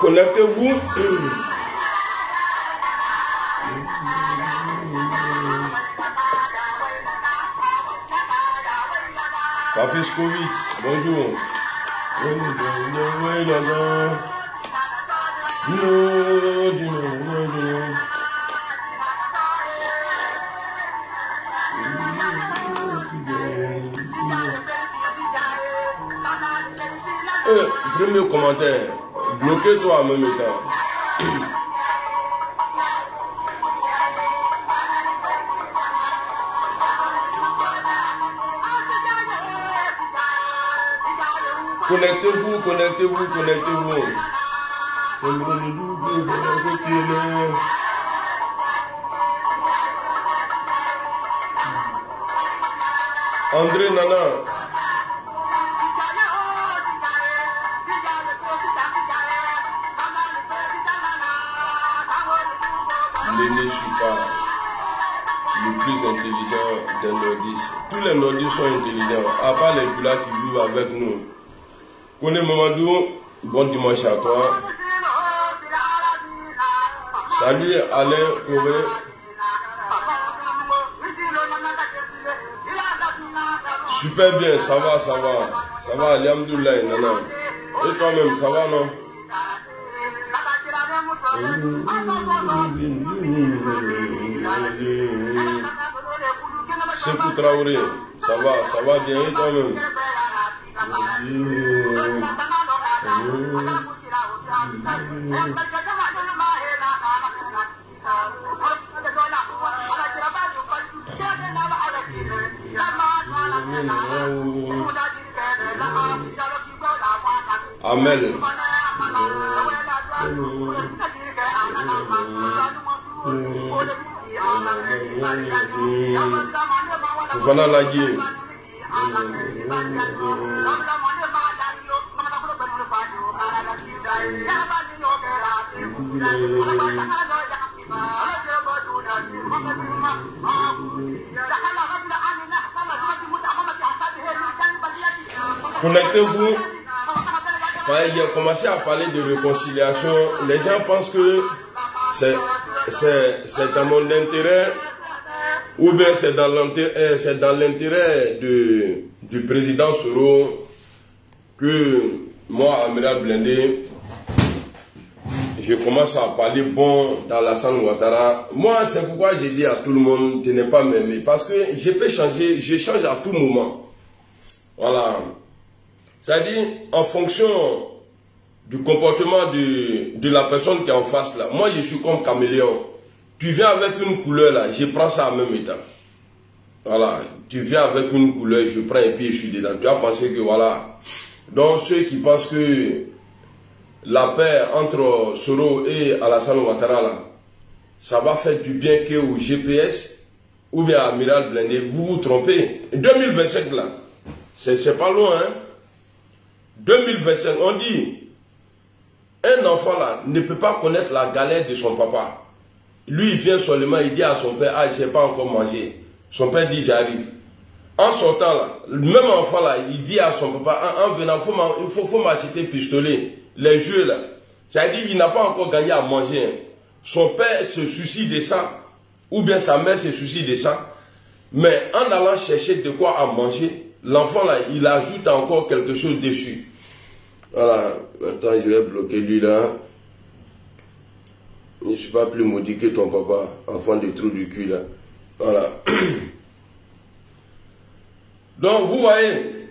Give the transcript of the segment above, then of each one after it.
Connectez-vous. Papiskovitch, bonjour. Premier commentaire. Bloquez-toi en même temps. Connectez-vous, connectez-vous, connectez-vous. André Nana. L'aîné Chupa, le plus intelligent des nordistes. Tous les nordistes sont intelligents, à part les Pula qui vivent avec nous. Kone Mamadou, bon dimanche à toi. Salut Alain Coré. Super bien, ça va, ça va. Ça va, alhamdoulilah, nana. Et toi-même, ça va, non? Sekou Traoré, ça va bien, et toi-même? Amel. Fofana Lagui. Connectez-vous. Il a commencé à parler de réconciliation. Les gens pensent que c'est dans mon intérêt ou bien c'est dans l'intérêt du président Soro que moi, Amiral Blindé, je commence à parler bon dans l'Alassane Ouattara. Moi, c'est pourquoi j'ai dit à tout le monde de ne pas m'aimer. Parce que je peux changer, je change à tout moment. Voilà. C'est-à-dire, en fonction du comportement de la personne qui est en face là. Moi, je suis comme caméléon. Tu viens avec une couleur là, je prends ça en même état. Voilà. Tu viens avec une couleur, je prends et puis je suis dedans. Tu vas penser que voilà. Donc, ceux qui pensent que la paix entre Soro et Alassane Ouattara là, ça va faire du bien qu'au GPS ou bien à Amiral Blindé, vous vous trompez. 2025 là, c'est pas loin, hein. 2025, on dit, un enfant là ne peut pas connaître la galère de son papa. Lui, il vient seulement, il dit à son père, ah, j'ai pas encore mangé. Son père dit, j'arrive. En sortant là, le même enfant là, il dit à son papa, en venant, il faut m'acheter pistolet. Les jeux là. C'est-à-dire qu'il n'a pas encore gagné à manger. Hein. Son père se soucie de ça. Ou bien sa mère se soucie de ça. Mais en allant chercher de quoi à manger, l'enfant là, il ajoute encore quelque chose dessus. Voilà, maintenant je vais bloquer lui là. Je ne suis pas plus maudit que ton papa, enfant de trou du cul là. Voilà. Donc vous voyez,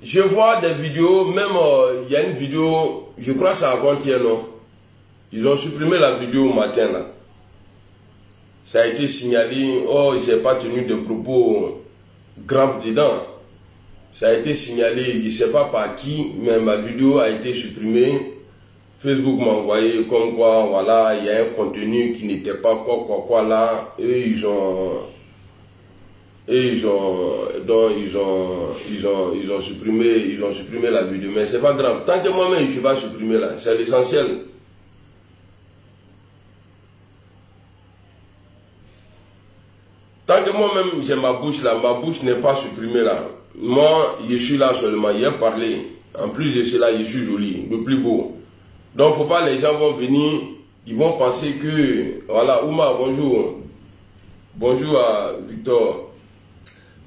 je vois des vidéos, même il y a une vidéo, je crois que c'est avant-hier, non? Ils ont supprimé la vidéo au matin là. Ça a été signalé, oh j'ai pas tenu de propos graves dedans. Ça a été signalé, je ne sais pas par qui, mais ma vidéo a été supprimée. Facebook m'a envoyé comme quoi, voilà, il y a un contenu qui n'était pas quoi là. Et ils ont supprimé la vidéo. Mais c'est pas grave. Tant que moi-même je ne suis pas supprimé là, c'est l'essentiel. Tant que moi-même j'ai ma bouche là, ma bouche n'est pas supprimée là. Moi, je suis là seulement, j'ai parlé. En plus de cela, je suis joli, le plus beau. Donc, faut pas, les gens vont venir, ils vont penser que, voilà, Ouma, bonjour. Bonjour à Victor.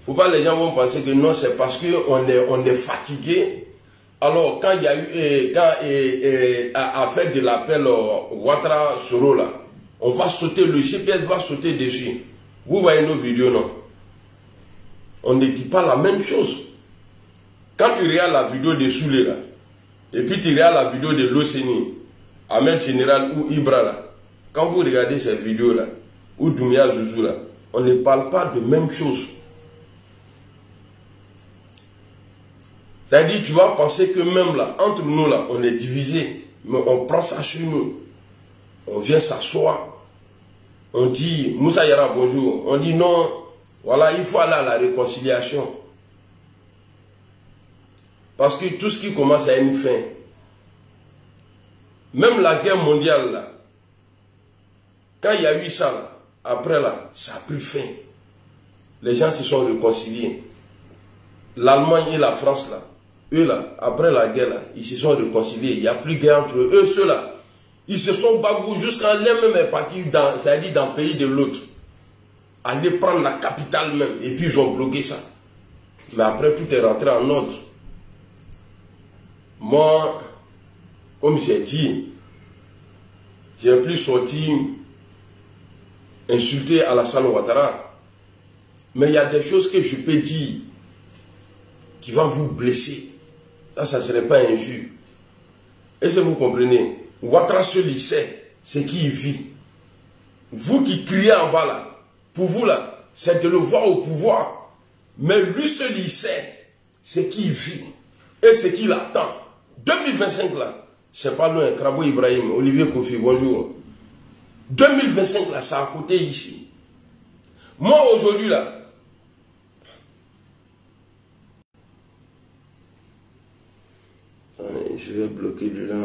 Faut pas, les gens vont penser que non, c'est parce qu'on est fatigué. Alors, quand il y a eu, à faire de l'appel Ouattara Soro là, on va sauter, le GPS va sauter dessus. Vous voyez nos vidéos, non? On ne dit pas la même chose. Quand tu regardes la vidéo de Soulé là, et puis tu regardes la vidéo de Loseni, Ahmed Général ou Ibra là, quand vous regardez cette vidéo là, ou Doumbia Zouzou là, on ne parle pas de même chose. C'est-à-dire, tu vas penser que même là, entre nous là, on est divisé, mais on prend ça sur nous. On vient s'asseoir. On dit, Moussa Yara, bonjour. On dit non, voilà, il faut aller à la réconciliation. Parce que tout ce qui commence à une fin. Même la guerre mondiale, là, quand il y a eu ça, là, après là, ça a pris fin. Les gens se sont réconciliés. L'Allemagne et la France, là, eux, là, après la guerre, là, ils se sont réconciliés. Il n'y a plus de guerre entre eux. Eux, ceux-là, ils se sont bagous jusqu'à l'un même est parti dans, c'est-à-dire dans le pays de l'autre. Aller prendre la capitale même. Et puis, ils ont bloqué ça. Mais après, tout est rentré en ordre. Moi, comme j'ai dit, j'ai plus sorti insulter Alassane Ouattara. Mais il y a des choses que je peux dire qui vont vous blesser. Ça ne serait pas injure. Est-ce que vous comprenez? Ouattara seul, il sait ce qu'il vit. Vous qui criez en bas là, pour vous là, c'est de le voir au pouvoir. Mais lui seul, il sait ce qu'il vit et ce qu'il attend. 2025 là, c'est pas loin. Krabo Ibrahim, Olivier Kofi, bonjour. 2025 là, c'est à côté ici. Moi aujourd'hui là, je vais bloquer lui là.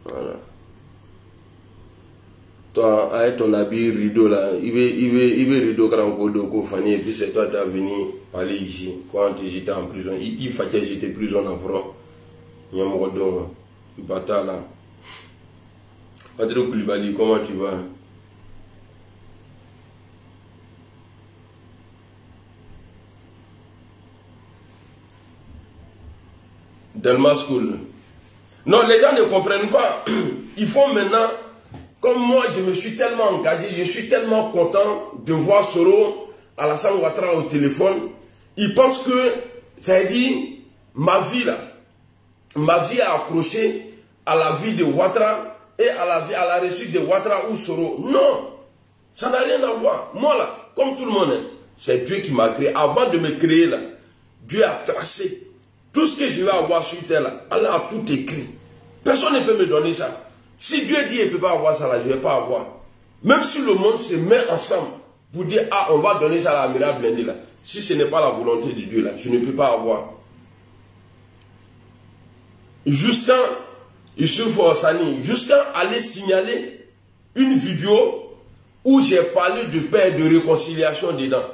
Voilà. Toi, avec ton habit rideau là, il veut rideau grand ko Fanny, et puis c'est toi qui as venu parler ici. Quand j'étais en prison, il fallait que j'étais prison en front. Il y a mon bâtard là. Patrick Koulibaly, comment tu vas? Delma School. Non, les gens ne comprennent pas. Il faut maintenant, comme moi je me suis tellement engagé, je suis tellement content de voir Soro, Alassane Ouattara au téléphone. Ils pensent que, ça veut dire, ma vie là, ma vie est accrochée à la vie de Ouattara et à la réussite de Ouattara ou Soro. Non, ça n'a rien à voir. Moi là, comme tout le monde, c'est Dieu qui m'a créé. Avant de me créer là, Dieu a tracé. Tout ce que je vais avoir sur terre là, Allah a tout écrit. Personne ne peut me donner ça. Si Dieu dit qu'il ne peut pas avoir ça là, je ne vais pas avoir. Même si le monde se met ensemble pour dire, ah, on va donner ça à l'Amira Blindé là. Si ce n'est pas la volonté de Dieu là, je ne peux pas avoir. Jusqu'à aller signaler une vidéo où j'ai parlé de paix et de réconciliation dedans.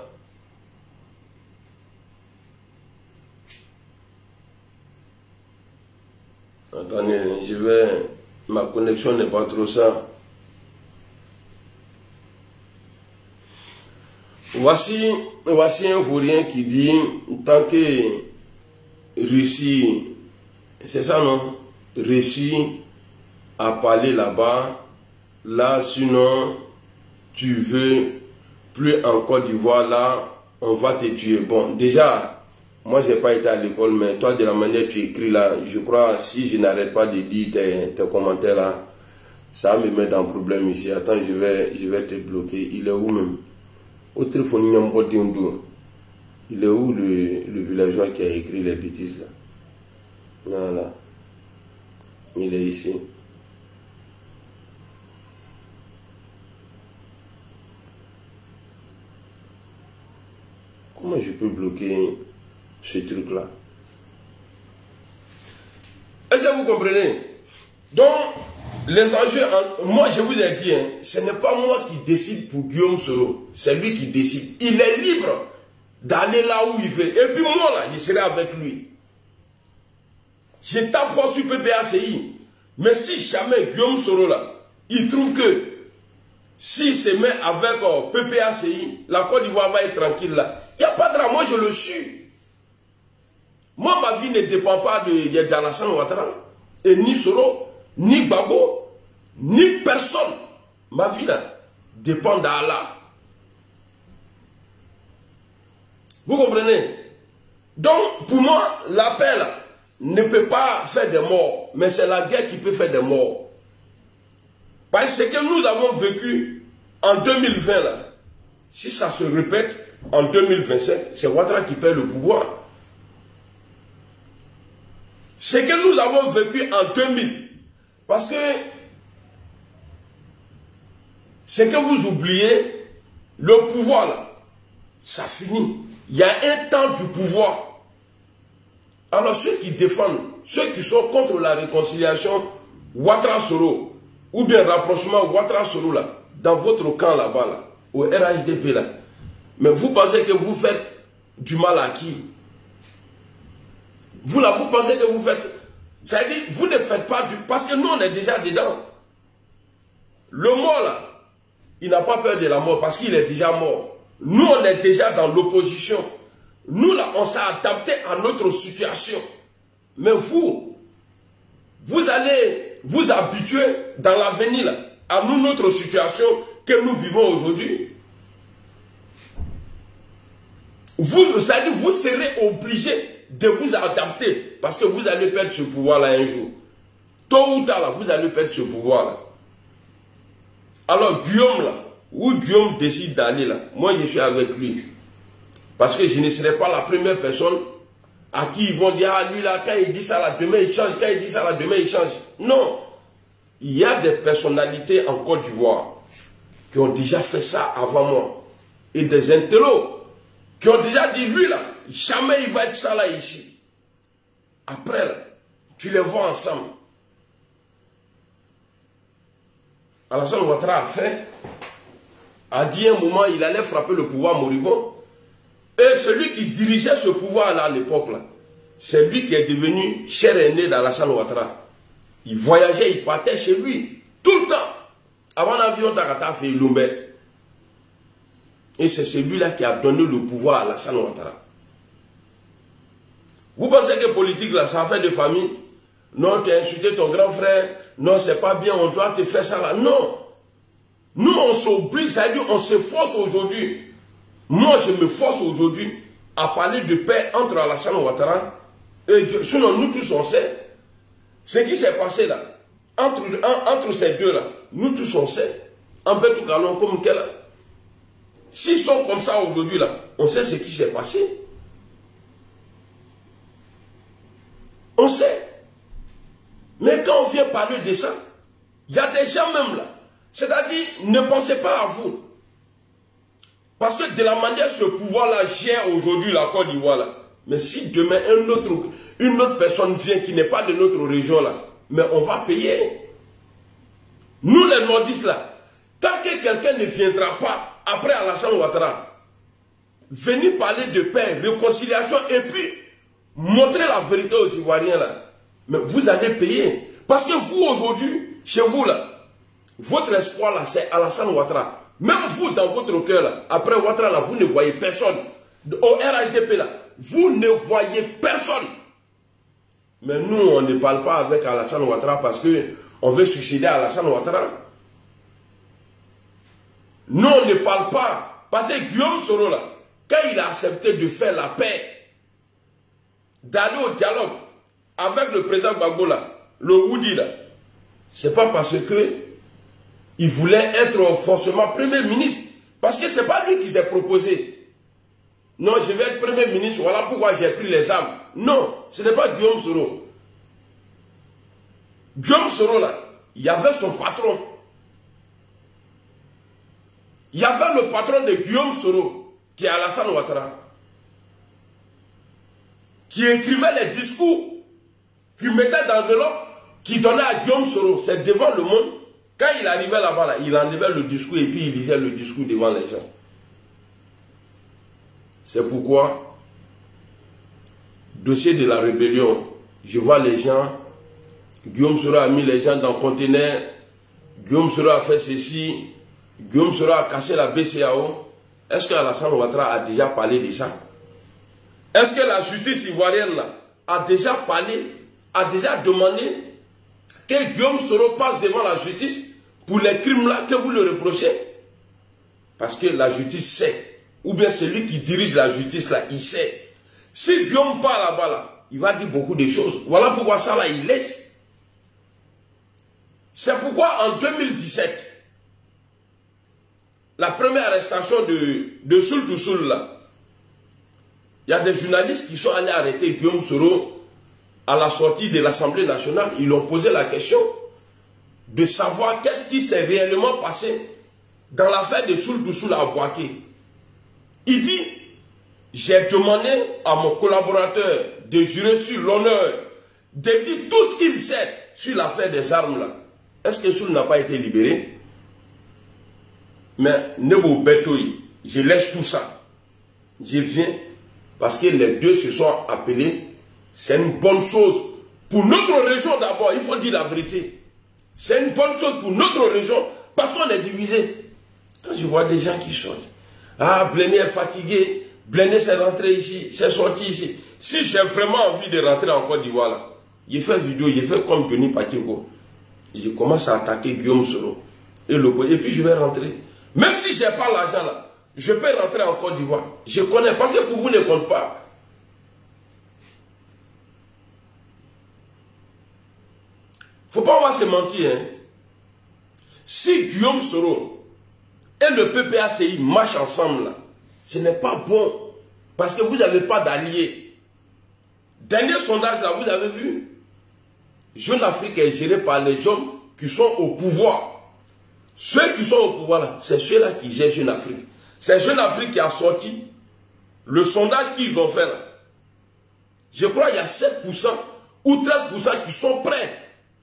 Attendez, ma connexion n'est pas trop ça. Voici un Vaurien qui dit, tant que réussi, c'est ça non, réussi à parler là-bas, là sinon tu veux plus en Côte d'Ivoire, là on va te tuer. Bon, déjà, moi j'ai pas été à l'école, mais toi de la manière que tu écris là, je crois si je n'arrête pas de lire tes commentaires là, ça me met dans le problème ici. Attends, je vais te bloquer. Il est où même? Au téléphone, il est où le villageois qui a écrit les bêtises là? Voilà. Il est ici. Comment je peux bloquer ce truc là? Est-ce que vous comprenez? Donc, les enjeux, moi je vous ai dit, hein, ce n'est pas moi qui décide pour Guillaume Soro, c'est lui qui décide. Il est libre d'aller là où il veut. Et puis moi là, je serai avec lui. Je tape fort sur PPACI. Mais si jamais Guillaume Soro là, il trouve que s'il se met avec PPACI, la Côte d'Ivoire va être tranquille là. Il n'y a pas de drame, moi je le suis. Moi ma vie ne dépend pas de Alassane Ouattara, et ni Soro, ni Gbagbo, ni personne. Ma vie là dépend d'Allah. Vous comprenez? Donc pour moi, la paix là ne peut pas faire des morts, mais c'est la guerre qui peut faire des morts. Parce que nous avons vécu en 2020 là, si ça se répète en 2025, c'est Ouattara qui perd le pouvoir. Ce que nous avons vécu en 2000, parce que ce que vous oubliez, le pouvoir là, ça finit. Il y a un temps du pouvoir. Alors ceux qui défendent, ceux qui sont contre la réconciliation Ouattara-Soro, ou bien rapprochement Ouattara-Soro là, dans votre camp là-bas, là, au RHDP là, mais vous pensez que vous faites du mal à qui? Vous là, vous pensez que vous faites... C'est-à-dire, vous ne faites pas du... Parce que nous, on est déjà dedans. Le mort là, il n'a pas peur de la mort parce qu'il est déjà mort. Nous, on est déjà dans l'opposition. Nous là, on s'est adapté à notre situation. Mais vous allez vous habituer dans l'avenir là, à nous, notre situation que nous vivons aujourd'hui. Vous serez obligé de vous adapter parce que vous allez perdre ce pouvoir-là un jour. Tôt ou tard, là, vous allez perdre ce pouvoir-là. Alors, Guillaume, là, où Guillaume décide d'aller, là, moi, je suis avec lui. Parce que je ne serai pas la première personne à qui ils vont dire, ah, lui, là, quand il dit ça, là, demain, il change. Quand il dit ça, là, demain, il change. Non. Il y a des personnalités en Côte d'Ivoire qui ont déjà fait ça avant moi. Et des intellos qui ont déjà dit, lui là, jamais il va être ça là ici. Après là, tu les vois ensemble. Alassane Ouattara a dit un moment, il allait frapper le pouvoir moribond. Et celui qui dirigeait ce pouvoir là à l'époque là, c'est lui qui est devenu cher aîné d'Alassane Ouattara. Il voyageait, il partait chez lui, tout le temps. Avant l'avion d'Akata fait Lumbe. Et c'est celui-là qui a donné le pouvoir à Alassane Ouattara. Vous pensez que politique, là, ça fait de famille? Non, tu as insulté ton grand frère. Non, c'est pas bien, on doit te faire ça là. Non. Nous, on s'oblige, c'est-à-dire on se force aujourd'hui. Moi, je me force aujourd'hui à parler de paix entre Alassane Ouattara et sinon, nous tous, on sait. Ce qui s'est passé là, entre ces deux là, nous tous, on sait. En Betou Galon, comme quel là. S'ils sont comme ça aujourd'hui, là, on sait ce qui s'est passé. On sait. Mais quand on vient parler de ça, il y a des gens même là. C'est-à-dire, ne pensez pas à vous. Parce que de la manière ce pouvoir-là gère aujourd'hui la Côte d'Ivoire, là. Mais si demain une autre personne vient qui n'est pas de notre région, là, mais on va payer. Nous les nordistes, là, tant que quelqu'un ne viendra pas après Alassane Ouattara, venir parler de paix, réconciliation et puis montrer la vérité aux Ivoiriens là. Mais vous allez payer. Parce que vous aujourd'hui, chez vous là, votre espoir là c'est Alassane Ouattara. Même vous dans votre cœur là, après Ouattara là, vous ne voyez personne. Au RHDP là, vous ne voyez personne. Mais nous, on ne parle pas avec Alassane Ouattara parce qu'on veut suicider Alassane Ouattara. Nous, on ne parle pas parce que Guillaume Soro, là, quand il a accepté de faire la paix, d'aller au dialogue avec le président Gbagbo, là, le Woudi, là, c'est pas parce que il voulait être forcément Premier ministre. Parce que c'est pas lui qui s'est proposé. Non, je vais être Premier ministre, voilà pourquoi j'ai pris les armes. Non, ce n'est pas Guillaume Soro. Guillaume Soro, là, il y avait son patron. Il y avait le patron de Guillaume Soro, qui est Alassane Ouattara, qui écrivait les discours, qui mettait dans l'enveloppe, qui donnait à Guillaume Soro. C'est devant le monde. Quand il arrivait là-bas, là, il enlevait le discours et puis il lisait le discours devant les gens. C'est pourquoi, dossier de la rébellion, je vois les gens, Guillaume Soro a mis les gens dans le conteneur, Guillaume Soro a fait ceci, Guillaume Soro a cassé la BCAO. Est-ce que Alassane Ouattara a déjà parlé de ça? Est-ce que la justice ivoirienne là, a déjà parlé, a déjà demandé que Guillaume Soro passe devant la justice pour les crimes là que vous le reprochez? Parce que la justice sait. Ou bien celui qui dirige la justice là, il sait. Si Guillaume part là-bas là, il va dire beaucoup de choses. Voilà pourquoi ça là, il laisse. C'est pourquoi en 2017, la première arrestation de Soul to Soul là, il y a des journalistes qui sont allés arrêter Guillaume Soro à la sortie de l'Assemblée nationale. Ils lui ont posé la question de savoir qu'est-ce qui s'est réellement passé dans l'affaire de Soul to Soul à Bouaké. Il dit, j'ai demandé à mon collaborateur de jurer sur l'honneur, de dire tout ce qu'il sait sur l'affaire des armes là. Est-ce que Soul n'a pas été libéré? Mais Nebo Betoui, je laisse tout ça. Je viens parce que les deux se sont appelés. C'est une bonne chose pour notre région d'abord, il faut dire la vérité. C'est une bonne chose pour notre région parce qu'on est divisé. Quand je vois des gens qui sortent, ah, Blendé est fatigué, Blendé s'est rentré ici, s'est sorti ici. Si j'ai vraiment envie de rentrer en Côte d'Ivoire, là, il fait vidéo, il fait comme Johnny Patiko. Je commence à attaquer Guillaume Soro et puis je vais rentrer. Même si je n'ai pas l'argent là, je peux rentrer en Côte d'Ivoire. Je connais, parce que pour vous ne compte pas. Faut pas avoir se mentir. Hein. Si Guillaume Soro et le PPACI marchent ensemble, là, ce n'est pas bon. Parce que vous n'avez pas d'alliés. Dernier sondage là, vous avez vu? Jeune Afrique est géré par les hommes qui sont au pouvoir. Ceux qui sont au pouvoir là, c'est ceux-là qui gèrent Jeune Afrique. C'est Jeune Afrique qui a sorti le sondage qu'ils ont fait là. Je crois qu'il y a 7% ou 13% qui sont prêts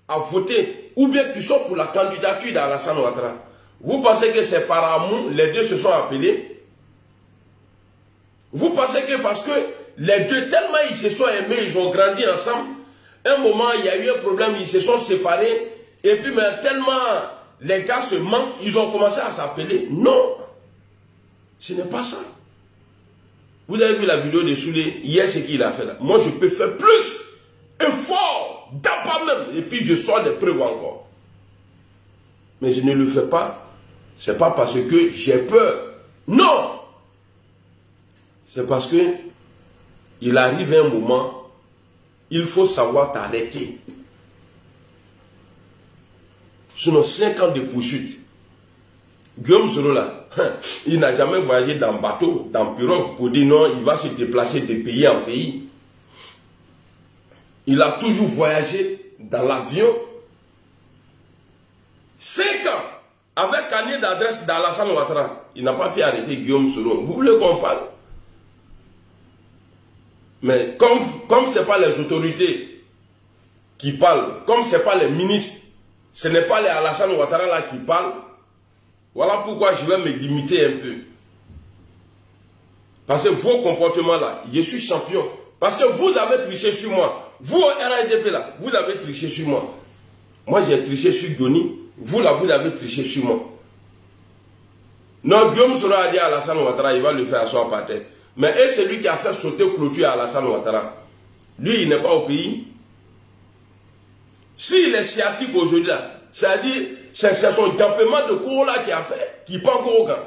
à voter ou bien qui sont pour la candidature d'Alassane Ouattara. Vous pensez que c'est par amour, les deux se sont appelés? Vous pensez que parce que les deux, tellement ils se sont aimés, ils ont grandi ensemble, un moment il y a eu un problème, ils se sont séparés, et puis mais tellement les gars se manquent, ils ont commencé à s'appeler. Non, ce n'est pas ça. Vous avez vu la vidéo de Soulé, hier ce qu'il a fait là. Moi je peux faire plus, effort, d'abord même, et puis je sors des preuves encore. Mais je ne le fais pas, c'est pas parce que j'ai peur. Non! C'est parce que il arrive un moment, il faut savoir t'arrêter. Sinon, 5 ans de poursuite. Guillaume Soro là, il n'a jamais voyagé dans bateau, dans pirogue pour dire non, il va se déplacer de pays en pays. Il a toujours voyagé dans l'avion. 5 ans avec carnet d'adresse d'Alassane Ouattara. Il n'a pas pu arrêter Guillaume Soro. Vous voulez qu'on parle? Mais comme ce n'est pas les autorités qui parlent, comme ce n'est pas les ministres, ce n'est pas les Alassane Ouattara là qui parlent, voilà pourquoi je vais me limiter un peu. Parce que vos comportements là, je suis champion. Parce que vous avez triché sur moi. Vous au RADP là, vous avez triché sur moi. Moi j'ai triché sur Johnny. Vous là, vous avez triché sur moi. Non, Guillaume Soro a dit à Alassane Ouattara, il va le faire asseoir par terre. Mais c'est lui qui a fait sauter clôture à Alassane Ouattara. Lui, il n'est pas au pays. S'il est sciatique aujourd'hui, c'est-à-dire, c'est son campement de cours là qui a fait, qui pas encore aucun.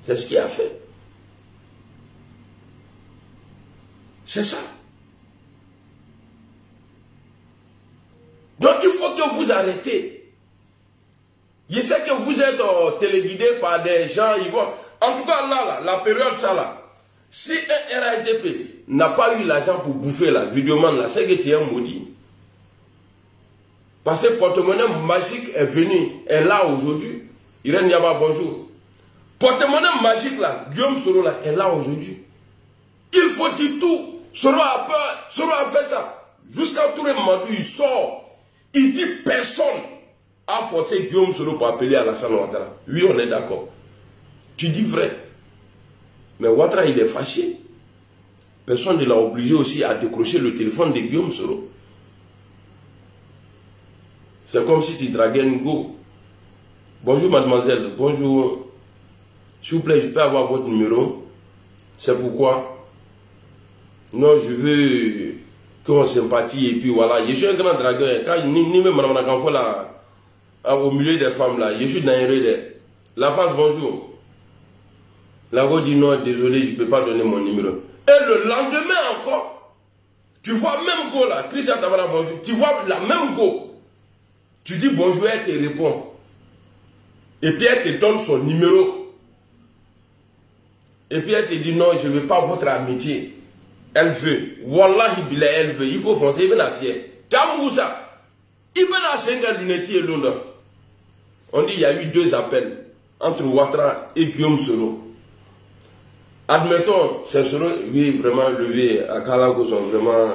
C'est ce qu'il a fait. C'est ça. Donc il faut que vous arrêtez. Je sais que vous êtes téléguidé par des gens, ils vont. En tout cas, là, la période, ça là. Si un RHDP n'a pas eu l'argent pour bouffer la vidéoman là, c'est que tu es un maudit. Parce que le porte-monnaie magique est venu, est là aujourd'hui. Irène Yaba, bonjour. Porte-monnaie magique là, Guillaume Soro là, est là aujourd'hui. Il faut dire tout. Soro a peur, Soro a fait ça. Jusqu'à tout le moment où il sort, il dit personne a forcé Guillaume Soro pour appeler Alassane Ouattara. Oui, on est d'accord. Tu dis vrai. Mais Ouattara, il est fâché. Personne ne l'a obligé aussi à décrocher le téléphone de Guillaume Soro. C'est comme si tu draguais une go. Bonjour mademoiselle, bonjour. S'il vous plaît, je peux avoir votre numéro. C'est pourquoi. Non, je veux qu'on sympathie et puis voilà. Je suis un grand dragueur. Quand ni même madame Nakamfo là, au milieu des femmes là, je suis dans un relais. La face, bonjour. La go dit non, désolé, je ne peux pas donner mon numéro. Et le lendemain encore, tu vois même go là, Christian Tabara, bonjour. Tu vois la même go. Tu dis bonjour, elle te répond. Et puis elle te donne son numéro. Et puis elle te dit non, je ne veux pas votre amitié. Elle veut. Wallahi billah, elle veut. Il faut foncer, il veut la fière. Kamoussa, il veut la 5 lunetier et Londres. On dit il y a eu 2 appels entre Ouattara et Guillaume Soro. Admettons, c'est Soro, oui, vraiment, lui, à Kalago sont vraiment.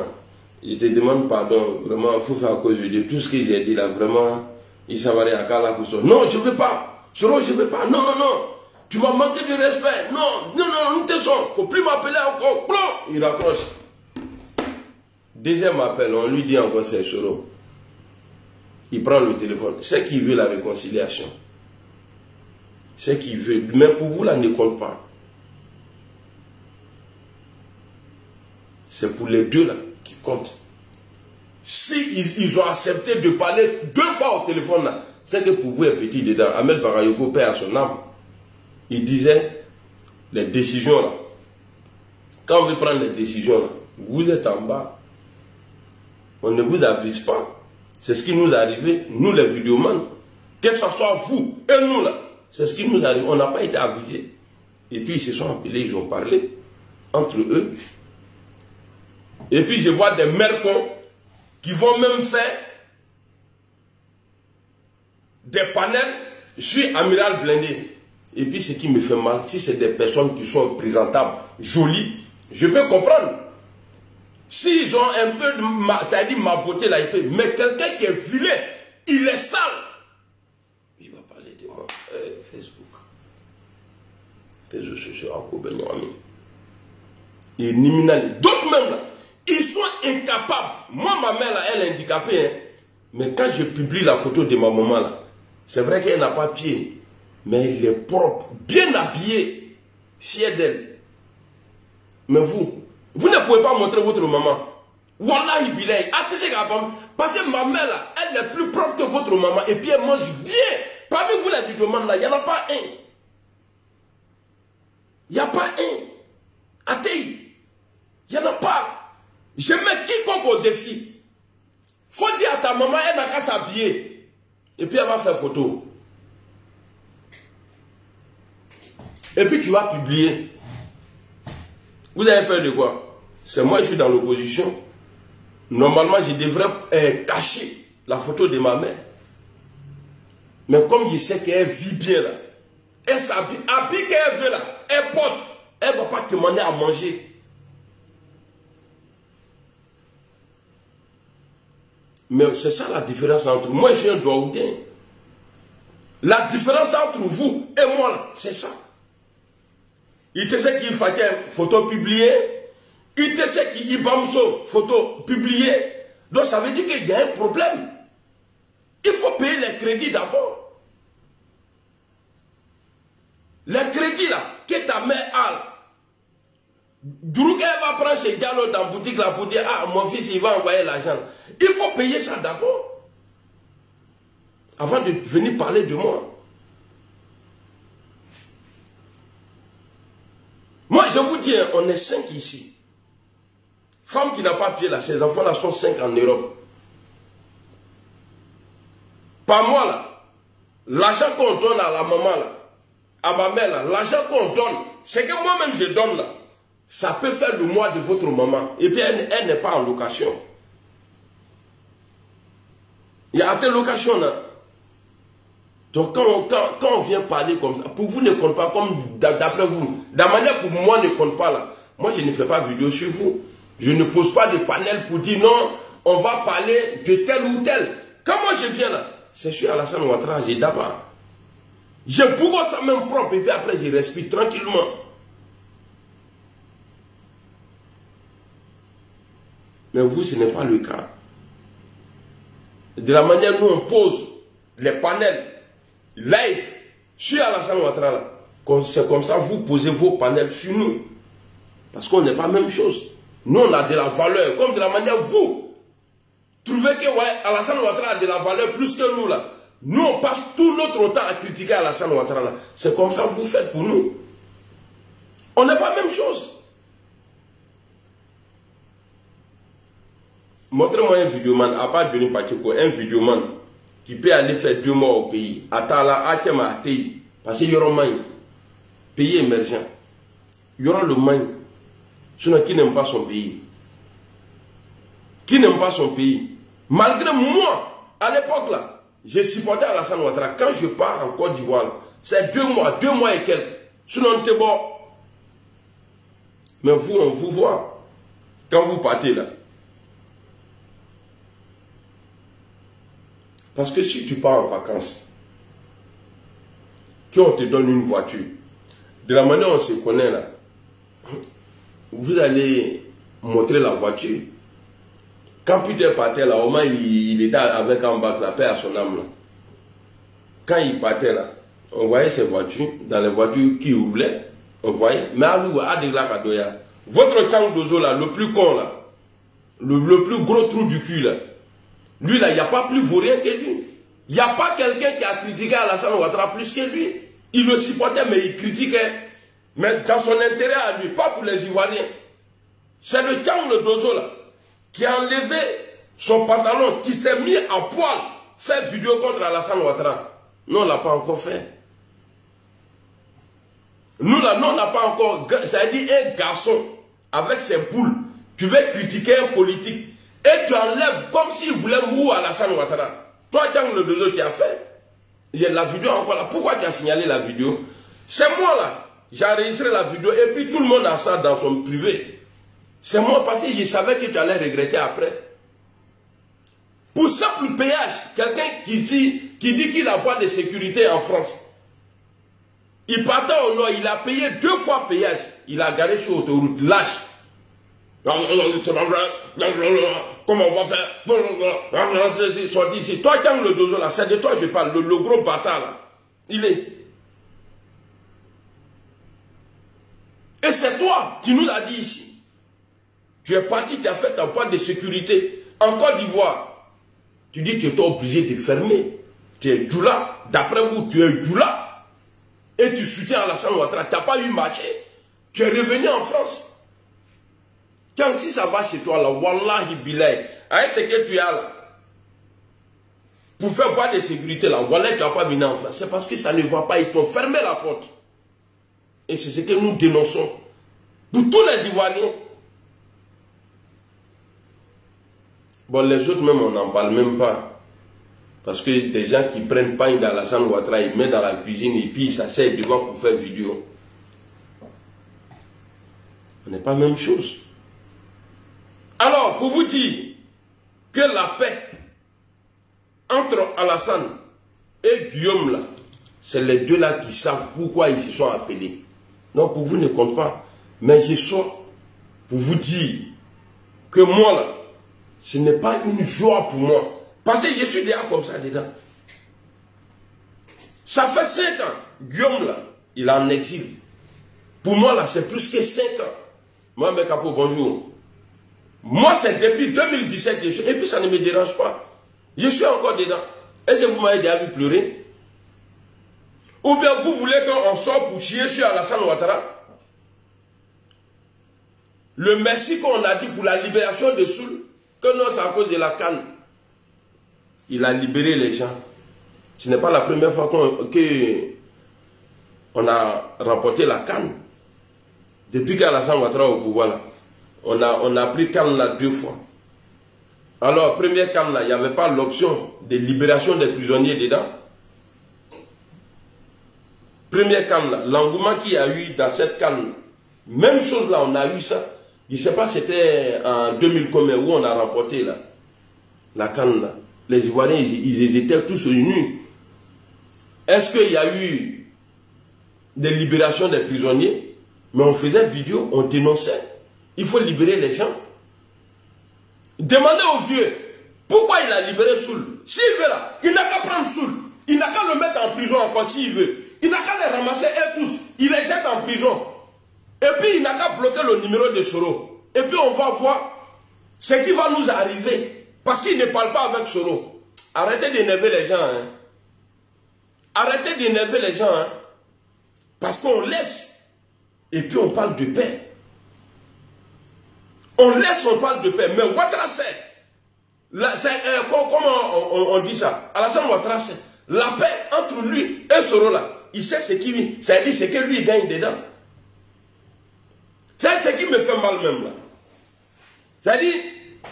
Je te demande pardon, vraiment, il faut faire à cause de tout ce que j'ai dit là, vraiment, il s'avarait à Kalago. Non, je ne veux pas. Soro, je ne veux pas. Non, non, non. Tu m'as manqué de respect. Non, non, non, nous te sommes. Il ne faut plus m'appeler encore. Il raccroche. Deuxième appel, on lui dit encore c'est Soro. Il prend le téléphone. C'est qui veut la réconciliation. C'est qui veut. Mais pour vous, là, ne compte pas. C'est pour les deux là qui comptent. Si ils ont accepté de parler 2 fois au téléphone là, c'est que pour vous un petit dedans. Ahmed Bagayoko, père à son âme, il disait les décisions là. Quand on veut prendre les décisions là, vous êtes en bas. On ne vous avise pas. C'est ce qui nous est arrivé, nous les vidéomans. Que ce soit vous et nous là, c'est ce qui nous arrive. On n'a pas été avisés. Et puis ils se sont appelés, ils ont parlé entre eux. Et puis je vois des mercons qui vont même faire des panels sur Amiral Blindé. Et puis ce qui me fait mal, si c'est des personnes qui sont présentables, jolies, je peux comprendre. S'ils ont un peu de ça dit ma beauté là, il peut. Mais quelqu'un qui est vilain, il est sale. Il va parler de moi. Facebook. Réseaux sociaux, et Niminali. D'autres même là. Ils sont incapables. Moi, ma mère, là, elle est handicapée. Hein. Mais quand je publie la photo de ma maman, là, c'est vrai qu'elle n'a pas pied. Mais elle est propre, bien habillée, fière d'elle. Mais vous ne pouvez pas montrer votre maman. Wallahi bilay. Parce que ma mère, là, elle est plus propre que votre maman. Et puis elle mange bien. Parmi vous, les vidéomans, là, il n'y en a pas un. Il n'y a pas un. Athée. Il n'y en a pas. Je mets quiconque au défi. Faut dire à ta maman, elle n'a qu'à s'habiller. Et puis elle va faire photo. Et puis tu vas publier. Vous avez peur de quoi? C'est moi, je suis dans l'opposition. Normalement, je devrais cacher la photo de ma mère. Mais comme je sais qu'elle vit bien là, elle s'habille, habille qu'elle veut là, elle porte, elle ne va pas te demander à manger. Mais c'est ça la différence entre moi, je suis un Douaoudien. La différence entre vous et moi, c'est ça. Il te sait qu'il fallait photo publiée. Il te sait qu'il y a photo publiée. Donc ça veut dire qu'il y a un problème. Il faut payer les crédits d'abord. Les crédits là, que ta mère a là. Drouké va prendre chez Diallo dans la boutique là pour dire ah mon fils il va envoyer l'argent. Il faut payer ça d'abord. Avant de venir parler de moi. Moi je vous dis, on est 5 ici. Femme qui n'a pas pied là, ses enfants là sont 5 en Europe. Pas moi là. L'argent qu'on donne à la maman là, à ma mère là, l'argent qu'on donne, c'est que moi-même je donne là. Ça peut faire le mois de votre maman. Et puis elle n'est pas en location. Il y a des locations là. Donc quand on vient parler comme ça, pour vous ne compte pas comme d'après vous. De la manière pour moi ne compte pas là. Moi je ne fais pas vidéo sur vous. Je ne pose pas de panel pour dire non, on va parler de tel ou tel. Quand moi je viens là, c'est sur Alassane Ouattara, j'ai d'abord. Je bourre ça même propre et puis après je respire tranquillement. Mais vous, ce n'est pas le cas. De la manière dont on pose les panels live sur Alassane Ouattara, c'est comme ça vous posez vos panels sur nous. Parce qu'on n'est pas la même chose. Nous, on a de la valeur. Comme de la manière vous trouvez que ouais, Alassane Ouattara a de la valeur plus que nous là. Nous, on passe tout notre temps à critiquer Alassane Ouattara. C'est comme ça que vous faites pour nous. On n'est pas la même chose. Montrez-moi un vidéoman, à part Denis Patiko, un vidéoman qui peut aller faire 2 mois au pays. Atala, Akema, Atei. Parce qu'il y aura un main. Pays émergent. Il y aura le main. Sinon, qui n'aime pas son pays? Qui n'aime pas son pays? Malgré moi, à l'époque là, j'ai supporté Alassane Ouattara. Quand je pars en Côte d'Ivoire, c'est 2 mois et quelques. Sinon, on était bon. Mais vous, on vous voit. Quand vous partez là. Parce que si tu pars en vacances, qu'on te donne une voiture, de la manière dont on se connaît là, vous allez montrer la voiture. Quand Peter partait là, au moins il était avec un bac, la paix à son âme là. Quand il partait là, on voyait ses voitures, dans les voitures qui roulaient, on voyait. Mais à lui, à Kadoya, votre Tchang Dozo là, le plus con là, le plus gros trou du cul là, lui là, il n'y a pas plus vaurien que lui. Il n'y a pas quelqu'un qui a critiqué Alassane Ouattara plus que lui. Il le supportait, mais il critiquait. Mais dans son intérêt à lui, pas pour les Ivoiriens. C'est le Tchang Dozo là, qui a enlevé son pantalon, qui s'est mis à poil, faire vidéo contre Alassane Ouattara. Non, on ne l'a pas encore fait. Nous là, non, on n'a pas encore. C'est-à-dire un garçon avec ses boules, tu veux critiquer un politique. Et tu enlèves comme s'il voulait mourir à Alassane Ouattara. Toi, Tchang le Dodo, tu as fait. Il y a la vidéo encore là. Pourquoi tu as signalé la vidéo? C'est moi là. J'ai enregistré la vidéo et puis tout le monde a ça dans son privé. C'est moi parce que je savais que tu allais regretter après. Pour simple péage, quelqu'un qui dit qu'il a voie de sécurité en France. Il partait au nord, il a payé 2 fois péage. Il a garé sur l'autoroute, lâche. Comment on va faire? Sorti ici. Toi, Tchang le Dozo là, c'est de toi que je parle. Le gros bâtard là. Il est. Et c'est toi qui nous as dit ici. Tu es parti, tu as fait ta boîte de sécurité en Côte d'Ivoire. Tu dis que tu étais obligé de fermer. Tu es Djoula. D'après vous, tu es Djoula. Et tu soutiens Alassane Ouattara. Tu n'as pas eu marché. Tu es revenu en France. Quand si ça va chez toi là, wallahi bilay, avec ce que tu as là, pour faire boîte de sécurité là, wallahi tu n'as pas venu en France. C'est parce que ça ne va pas, ils t'ont fermé la porte. Et c'est ce que nous dénonçons. Pour tous les Ivoiriens. Bon, les autres même, on n'en parle même pas. Parce que des gens qui prennent pain dans la Alassane Ouattara, ils mettent dans la cuisine et puis ils s'asseyent devant pour faire vidéo. On n'est pas la même chose. Alors, pour vous dire que la paix entre Alassane et Guillaume là, c'est les deux là qui savent pourquoi ils se sont appelés. Donc pour vous ne compte pas. Mais je sors pour vous dire que moi là, ce n'est pas une joie pour moi. Parce que je suis déjà comme ça dedans. Ça fait 5 ans. Guillaume là, il est en exil. Pour moi là, c'est plus que 5 ans. Mohamed Kapo, bonjour. Moi, c'est depuis 2017 et puis ça ne me dérange pas. Je suis encore dedans. Est-ce que vous m'avez déjà vu pleurer? Ou bien vous voulez qu'on sorte pour chier sur Alassane Ouattara? Le merci qu'on a dit pour la libération de Soul, que non, c'est à cause de la canne. Il a libéré les gens. Ce n'est pas la première fois qu'on a remporté la canne. Depuis qu'Alassane Ouattara est au pouvoir, là, on a pris canne là 2 fois. Alors, première canne là, il n'y avait pas l'option de libération des prisonniers dedans. Première canne là, l'engouement qu'il y a eu dans cette canne, même chose là, on a eu ça. Je ne sais pas, c'était en 2000 combien où on a remporté là, la canne là. Les Ivoiriens, ils étaient tous unis. Est-ce qu'il y a eu des libérations des prisonniers? Mais on faisait vidéo, on dénonçait. Il faut libérer les gens. Demandez au vieux, pourquoi il a libéré Soul? S'il veut là, il n'a qu'à prendre Soul. Il n'a qu'à le mettre en prison encore s'il veut. Il n'a qu'à les ramasser eux tous. Il les jette en prison. Et puis il n'a qu'à bloquer le numéro de Soro. Et puis on va voir ce qui va nous arriver. Parce qu'il ne parle pas avec Soro. Arrêtez d'énerver les gens. Hein. Arrêtez d'énerver les gens. Hein. Parce qu'on laisse. Et puis on parle de paix. On laisse, on parle de paix. Mais Ouattara c'est. Comment on dit ça? Alassane Ouattara c'est. La paix entre lui et Soro là. Il sait ce qui lui. Ça veut dire ce que lui gagne dedans. C'est ce qui me fait mal même là. C'est-à-dire,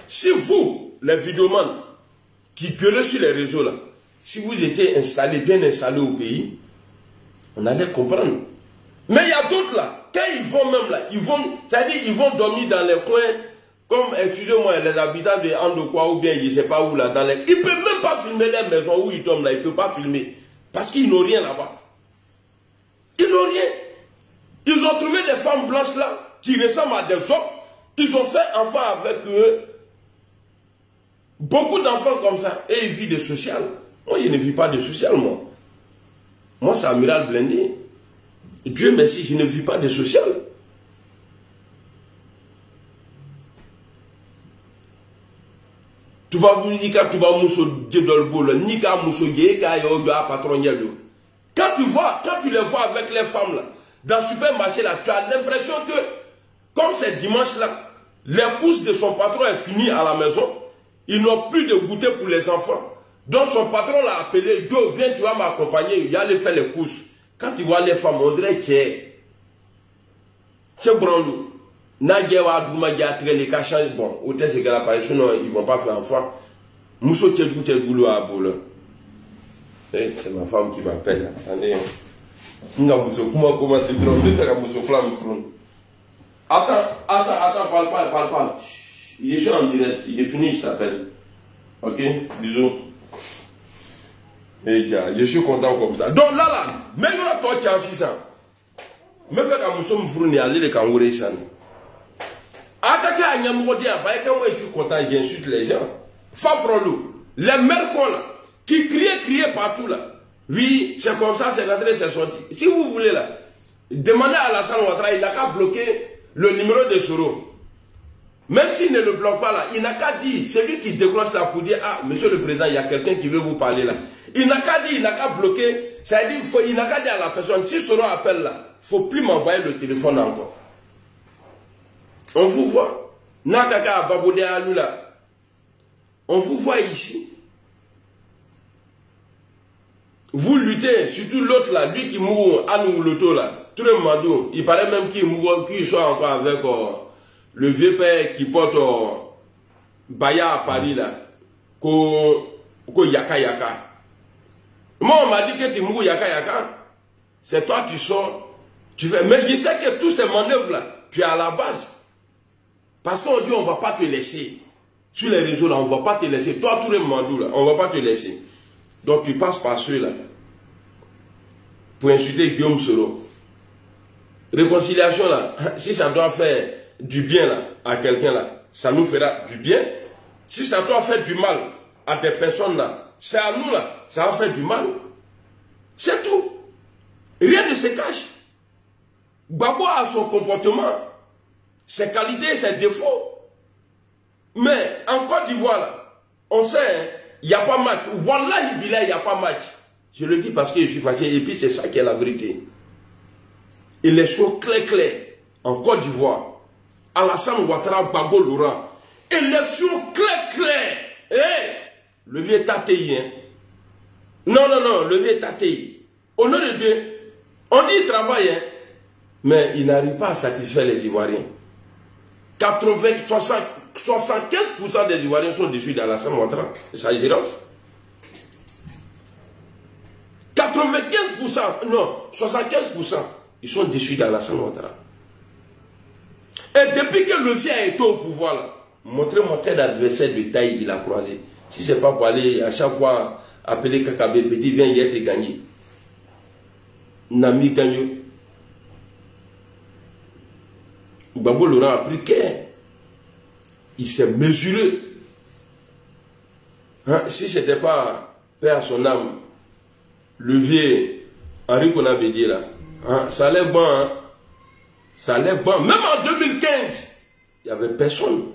si vous, les vidéomans, qui gueulez sur les réseaux là, si vous étiez installés, bien installés au pays, on allait comprendre. Mais il y a d'autres là, quand ils vont même là, c'est-à-dire ils vont dormir dans les coins, comme, excusez-moi, les habitants de Andokwa ou bien je ne sais pas où là, dans les... Ils ne peuvent même pas filmer les maisons où ils tombent là, ils ne peuvent pas filmer. Parce qu'ils n'ont rien là-bas. Ils n'ont rien. Ils ont trouvé des femmes blanches là, qui ressemblent à des hommes. Ils ont fait enfant avec eux. Beaucoup d'enfants comme ça. Et ils vivent de social. Moi, je ne vis pas de social, moi. Moi, c'est Amiral Blindé. Dieu merci, je ne vis pas de social. Tu vas quand tu les vois avec les femmes là, dans le supermarché là, tu as l'impression que, comme c'est dimanche là, les courses de son patron est fini à la maison, ils n'ont plus de goûter pour les enfants. Donc son patron l'a appelé, Joe, viens, tu vas m'accompagner, il va aller faire les courses. Quand tu vois les femmes, on dirait que c'est brandou. Nadia wa Doumadia très les cachants, bon, au test égal à Paris, sinon ils ne vont pas faire enfant. Mousso Tchèdou Tchèdou à Boule. C'est ma femme qui m'appelle. Attendez. Comment c'est dur? Je vais faire un Mousso Plan front. Attends, parle pas. Je suis en direct, il est fini, je t'appelle. Ok, bisous. Et gars, je suis content comme ça. Donc là, mais il y aura toi qui as 600. Me fait un Mousso Mfrouni aller les Kangouré San. Attaquer à Nyamodia, quand je suis content, j'insulte les gens. Fafrolou, les mercons là, qui crient partout là. Oui, c'est comme ça, c'est rentré, c'est sorti. Si vous voulez là, demandez à Alassane Ouattara, il n'a qu'à bloquer le numéro de Soro. Même s'il ne le bloque pas là, il n'a qu'à dire, c'est lui qui décroche là pour dire, ah, monsieur le président, il y a quelqu'un qui veut vous parler là. Il n'a qu'à dire, il n'a qu'à bloquer, c'est-à-dire, il n'a qu'à dire à la personne, si Soro appelle là, il ne faut plus m'envoyer le téléphone encore. On vous voit. Nakaka à Babodé à nous là. On vous voit ici. Vous luttez, surtout l'autre là, lui qui mourut à nous l'auto là. Tout le monde, il paraît même qu'il mourut, qu'il soit encore avec le vieux père qui porte Baya à Paris là. Ko Yaka Yaka. Moi on m'a dit que tu mourus Yaka Yaka. C'est toi qui sors. Tu fais. Mais je sais que tous ces manœuvres là, tu es à la base. Parce qu'on dit on ne va pas te laisser. Sur les réseaux là, on ne va pas te laisser. Toi, tout le monde là, on ne va pas te laisser. Donc tu passes par ceux-là. Pour insulter Guillaume Soro. Réconciliation là, si ça doit faire du bien là, à quelqu'un là, ça nous fera du bien. Si ça doit faire du mal à des personnes là, c'est à nous là, ça va faire du mal. C'est tout. Rien ne se cache. Babo a son comportement. ses qualités et ses défauts. Mais en Côte d'Ivoire, là, on sait, il n'y a pas match. Wallahi billah, il n'y a pas match. Je le dis parce que je suis fâché et puis c'est ça qui est la vérité. Élection clair. En Côte d'Ivoire. Alassane Ouattara, Gbagbo Laurent. Élection clair. Le vieux Tatei. Hein. Non, le vieux Tatei. Au nom de Dieu, on dit qu'il travaille, hein, mais il n'arrive pas à satisfaire les Ivoiriens. 75% des Ivoiriens sont déçus d'Alassane Ouattara et sa gérance. 95%, non, 75%, ils sont déçus d'Alassane Ouattara. Et depuis que le vieux a été au pouvoir, là, montrez-moi quel adversaire de taille il a croisé. Si ce n'est pas pour aller à chaque fois appeler Kakabe Petit, viens hier te gagner. Nami Gagno. Gbagbo Laurent a pris care. Il s'est mesuré. Hein, si ce n'était pas père à son âme, le vieux Henri Konabédié là, hein, ça allait bon, hein. Ça allait bon. Même en 2015, il n'y avait personne.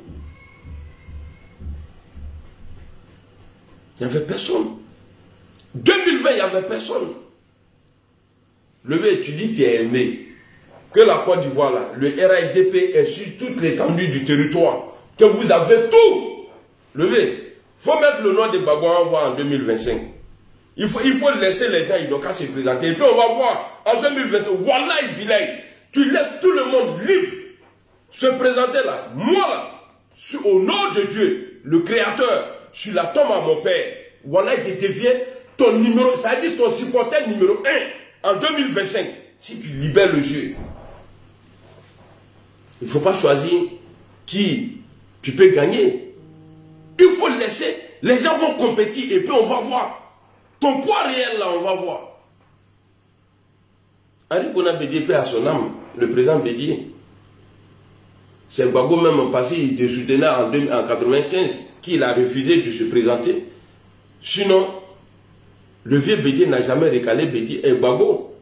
Il n'y avait personne. 2020, il n'y avait personne. Le vieux, tu dis qu'il est aimé. Que la Côte d'Ivoire, là, le RAIDP est sur toute l'étendue du territoire. Que vous avez tout. Le vieux, il faut mettre le nom de Gbagbo en voie en 2025. Il faut laisser les gens, ils n'ont qu'à se présenter. Et puis on va voir en 2025, Wallahi Bilaï, tu laisses tout le monde libre se présenter là. Moi là, au nom de Dieu, le Créateur, sur la tombe à mon père, Wallahi, je deviens ton numéro, ça veut dire ton supporter numéro 1 en 2025. Si tu libères le jeu, il ne faut pas choisir qui tu peux gagner. Il faut laisser, les gens vont compétir et puis on va voir. Ton poids réel là, on va voir. Henri Konabédié paix à son âme, le président Bédié. C'est Gbagbo même passé, il te soutenait en 1995, qu'il a refusé de se présenter. Sinon, le vieux Bédié n'a jamais recalé Bédié et Gbagbo.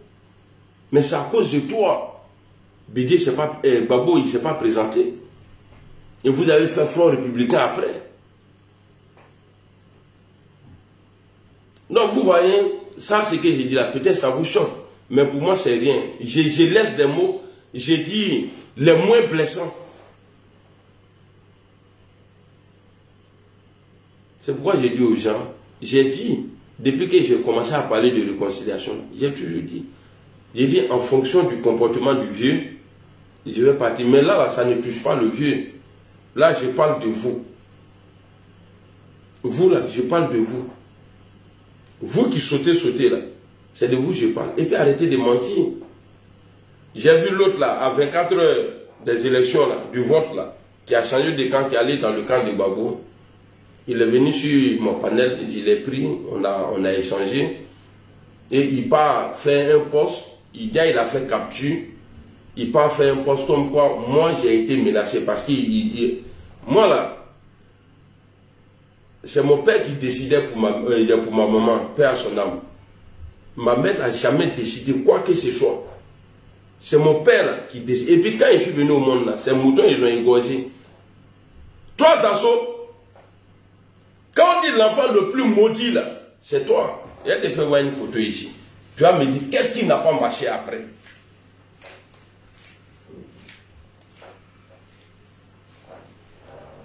Mais c'est à cause de toi. Bédié, Gbagbo, il ne s'est pas présenté. Et vous avez fait front républicain après. Donc vous voyez, ça c'est ce que j'ai dit là, peut-être ça vous choque, mais pour moi c'est rien. Je laisse des mots, j'ai dit les moins blessants. C'est pourquoi j'ai dit aux gens, j'ai dit, depuis que j'ai commencé à parler de réconciliation, j'ai toujours dit, j'ai dit en fonction du comportement du vieux, je vais partir. Mais là, ça ne touche pas le vieux. Là, je parle de vous. Vous là, je parle de vous. Vous qui sautez là, c'est de vous que je parle. Et puis arrêtez de mentir. J'ai vu l'autre là, à 24 heures des élections là, du vote là, qui a changé de camp, qui est allé dans le camp de Gbagbo. Il est venu sur mon panel, je l'ai pris, on a échangé. Et il part faire un poste, il a fait capture, il part faire un poste comme quoi moi j'ai été menacé parce que moi là, c'est mon père qui décidait pour ma maman, père à son âme. Ma mère n'a jamais décidé quoi que ce soit. C'est mon père là, qui décide. Et puis quand je suis venu au monde là, ces moutons ils ont égorgé. 3 assauts. Quand on dit l'enfant le plus maudit là, c'est toi. Il y a des fait voir une photo ici. Tu vas me dire qu'est-ce qui n'a pas marché après.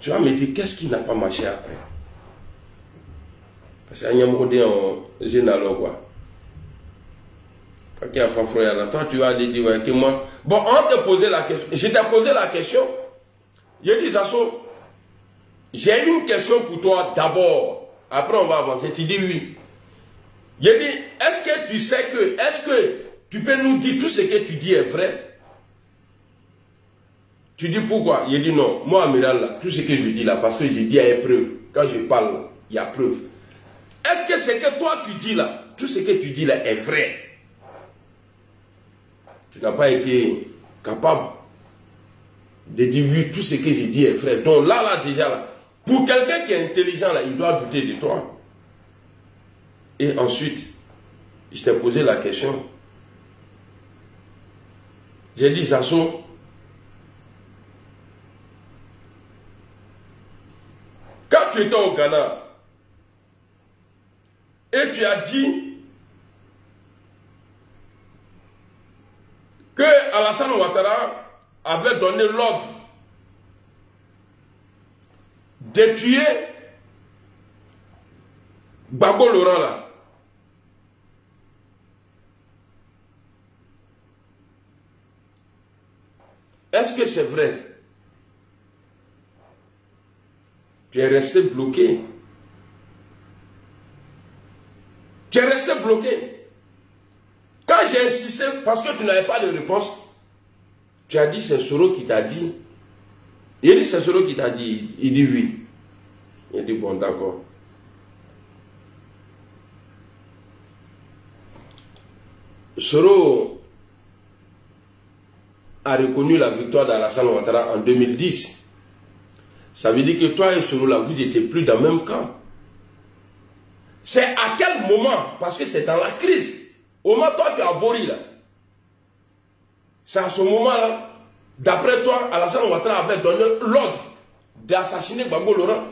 Tu vas me dire qu'est-ce qui n'a pas marché après. Parce qu'il y a un modèle en général quoi. Quand il y a un frère là, toi tu vas dire ouais, que moi. Bon, on te posé la question. Je t'ai posé la question. J'ai dit Sasso, j'ai une question pour toi d'abord. Après on va avancer. Tu dis oui. J'ai dit, est-ce que tu sais que, est-ce que tu peux nous dire tout ce que tu dis est vrai? Tu dis pourquoi? J'ai dit non. Moi, Amiral, là, tout ce que je dis là, parce que je dis il y a preuve. Quand je parle, il y a preuve. Est-ce que ce que toi tu dis là, tout ce que tu dis là est vrai? Tu n'as pas été capable de dire oui, tout ce que je dis est vrai. Donc là, déjà là, pour quelqu'un qui est intelligent là, il doit douter de toi. Et ensuite, je t'ai posé la question. J'ai dit, Sasso, quand tu étais au Ghana, et tu as dit que Alassane Ouattara avait donné l'ordre de tuer Gbagbo Laurent là. Est-ce que c'est vrai? Tu es resté bloqué. Tu es resté bloqué. Quand j'ai insisté, parce que tu n'avais pas de réponse, tu as dit c'est Soro qui t'a dit. Il dit c'est Soro qui t'a dit. Il dit oui. Il dit bon d'accord. Soro a reconnu la victoire d'Alassane Ouattara en 2010. Ça veut dire que toi et Soro là, vous n'étiez plus dans le même camp. C'est à quel moment? Parce que c'est dans la crise. Au moment où toi tu as Bori là. C'est à ce moment-là, d'après toi, Alassane Ouattara avait donné l'ordre d'assassiner Gbagbo Laurent.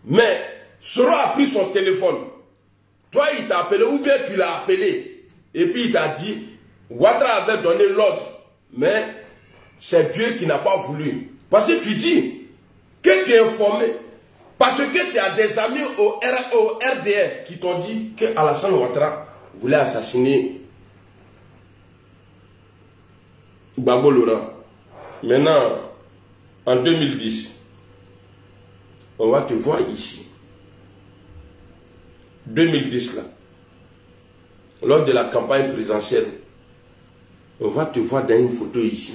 Mais Soro a pris son téléphone. Toi, il t'a appelé, ou bien tu l'as appelé. Et puis il t'a dit, Ouattara avait donné l'ordre. Mais c'est Dieu qui n'a pas voulu. Parce que tu dis que tu es informé. Parce que tu as des amis au RDR qui t'ont dit que Alassane Ouattara voulait assassiner Gbagbo Laurent. Maintenant, en 2010, on va te voir ici. 2010 là, lors de la campagne présidentielle, on va te voir dans une photo ici.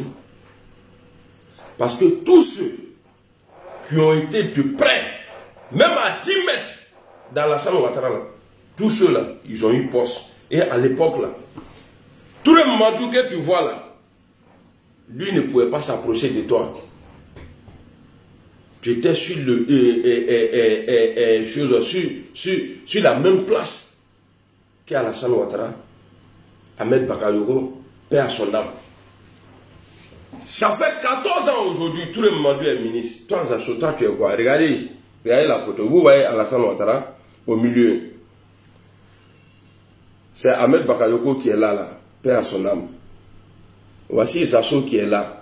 Parce que tous ceux qui ont été de près, même à 10 mètres d'Alassane Ouattara, tous ceux-là, ils ont eu poste. Et à l'époque là, tout le Mamadou que tu vois là, lui ne pouvait pas s'approcher de toi. Tu étais sur, sur la même place qu'Alassane Ouattara. Ahmed Bakayoko, paix à son âme. Ça fait 14 ans aujourd'hui, tout le monde est ministre. Toi, tu es quoi? Regardez la photo. Vous voyez Alassane Ouattara au milieu. C'est Ahmed Bakayoko qui est là, paix à son âme. Voici Zasso qui est là.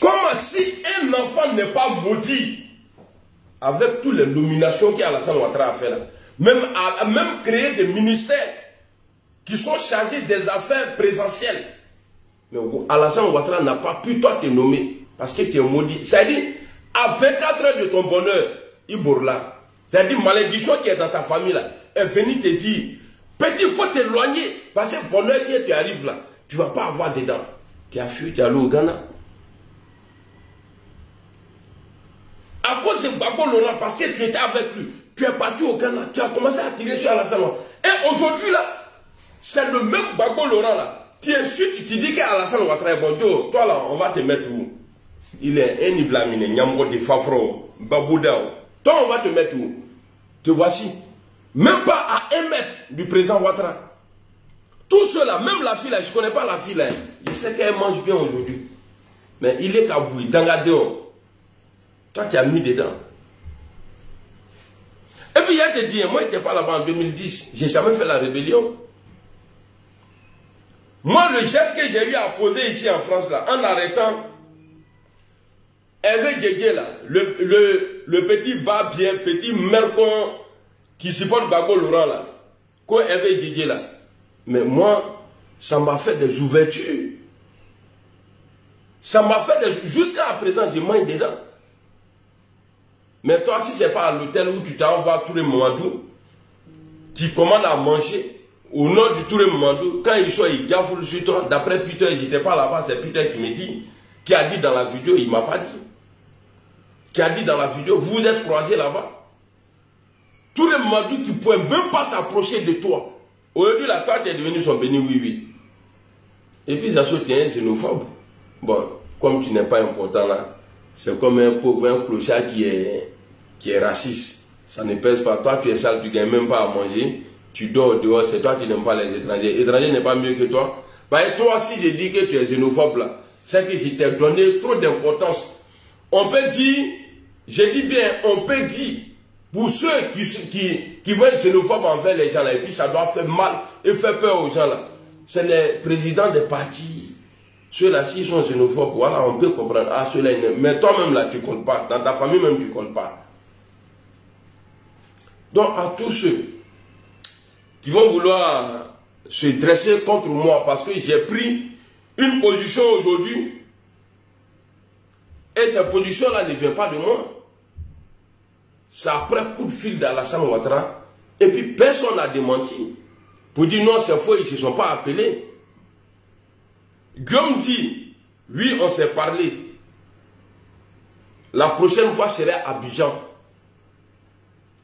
Comme si un enfant n'est pas maudit avec toutes les nominations qu'Alassane Ouattara a fait là. Même créer des ministères qui sont chargés des affaires présentielles. Mais Alassane Ouattara n'a pas pu toi te nommer parce que tu es maudit. C'est-à-dire, à 24 heures de ton bonheur, Iborla, c'est-à-dire malédiction qui est dans ta famille là, est venue te dire, petit, il faut t'éloigner parce que le bonheur qui te arrive là, tu ne vas pas avoir dedans. Tu as fui, tu es allé au Ghana. À cause de Gbagbo Laurent, parce que tu étais avec lui, tu es parti au Ghana, tu as commencé à tirer sur Alassane Ouattara. Et aujourd'hui là, c'est le même Gbagbo Laurent là. Tu insultes, tu dis qu'Alassane Ouattara est bon. Toi là, on va te mettre où? Il est un iblamine, Nyamgo de Fafro, Baboudao. Toi, on va te mettre où? Te voici. Même pas à 1 mètre du président Ouattara. Tout cela, même la fille là, je ne connais pas la fille là. Je sais qu'elle mange bien aujourd'hui. Mais il est kaboui, dangadéon. Toi, tu as mis dedans. Et puis, il te dit, moi, je n'étais pas là-bas en 2010. Je n'ai jamais fait la rébellion. Moi, le geste que j'ai eu à poser ici en France, là, en arrêtant Hervé Guégué, là, le petit bas bien, petit mercon qui supporte Gbagbo Laurent, là, quoi Hervé Guégué, là. Mais moi, ça m'a fait des ouvertures. Ça m'a fait des... Jusqu'à présent, je mange dedans. Mais toi, si ce n'est pas à l'hôtel où tu t'envoies tous les Mamadou, tu commandes à manger. Au nom du Touré Mamadou, quand il soit, il gaffe sur toi. D'après Peter, je n'étais pas là-bas, c'est Peter qui me dit, qui a dit dans la vidéo, il ne m'a pas dit. Qui a dit dans la vidéo, vous êtes croisés là-bas. Touré Mamadou qui ne pouvait même pas s'approcher de toi. Aujourd'hui, la toi, tu es devenu son béni, oui. Et puis, ça tu es un xénophobe. Bon, comme tu n'es pas important là, c'est comme un pauvre, un clochard qui est raciste. Ça ne pèse pas. Toi, tu es sale, tu ne gagnes même pas à manger. Tu dors dehors, c'est toi qui n'aimes pas les étrangers. Les étrangers n'est pas mieux que toi. Bah, et toi, si je dis que tu es xénophobe là, c'est que je t'ai donné trop d'importance. On peut dire J'ai dit bien, on peut dire, pour ceux qui veulent être xénophobes envers les gens là, et puis ça doit faire mal et faire peur aux gens là. C'est les présidents des partis. Ceux-là, s'ils sont xénophobes, voilà, on peut comprendre. Ah, ceux-là, mais toi-même là, tu ne comptes pas. Dans ta famille même, tu ne comptes pas. Donc, à tous ceux qui vont vouloir se dresser contre moi parce que j'ai pris une position aujourd'hui, et cette position-là ne vient pas de moi. Ça après coup de fil d'Alassane Ouattara, et puis personne n'a démenti. Pour dire non, c'est faux, ils ne se sont pas appelés. Guillaume dit, oui, on s'est parlé. La prochaine fois serait à Abidjan.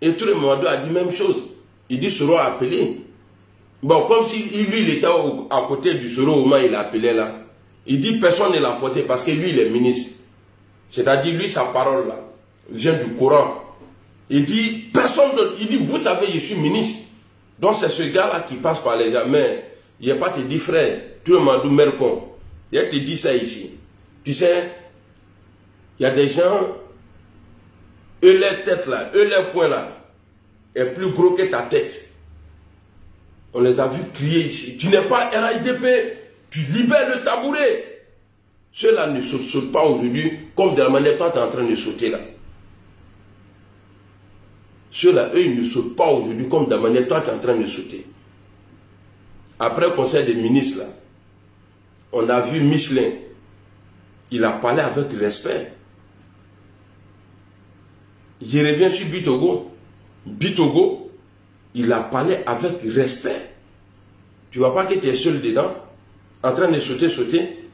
Et tout le monde a dit la même chose. Il dit, seront appelés. Bon, comme si lui, il était à côté du Soro, au moment il a appelé là. Il dit, personne ne l'a forcé parce que lui, il est ministre. C'est-à-dire, lui, sa parole là, vient du Coran. Il dit, personne d'autre. Il dit, vous savez, je suis ministre. Donc, c'est ce gars-là qui passe par les gens. Mais, il n'a pas te dit, frère, tout le monde mercon. Il te dit ça ici. Tu sais, il y a des gens, eux, leur tête là, eux, leur poing là, est plus gros que ta tête. On les a vus crier ici. Tu n'es pas RHDP, tu libères le tabouret. Ceux-là ne sautent pas aujourd'hui comme de la manière dont tu es en train de sauter là. Ceux-là, eux, ils ne sautent pas aujourd'hui comme de la manière dont tu es en train de sauter. Après le conseil des ministres, là, on a vu Michelin. Il a parlé avec respect. Je reviens sur Bitogo. Bitogo, il a parlé avec respect. Tu ne vois pas que tu es seul dedans, en train de sauter.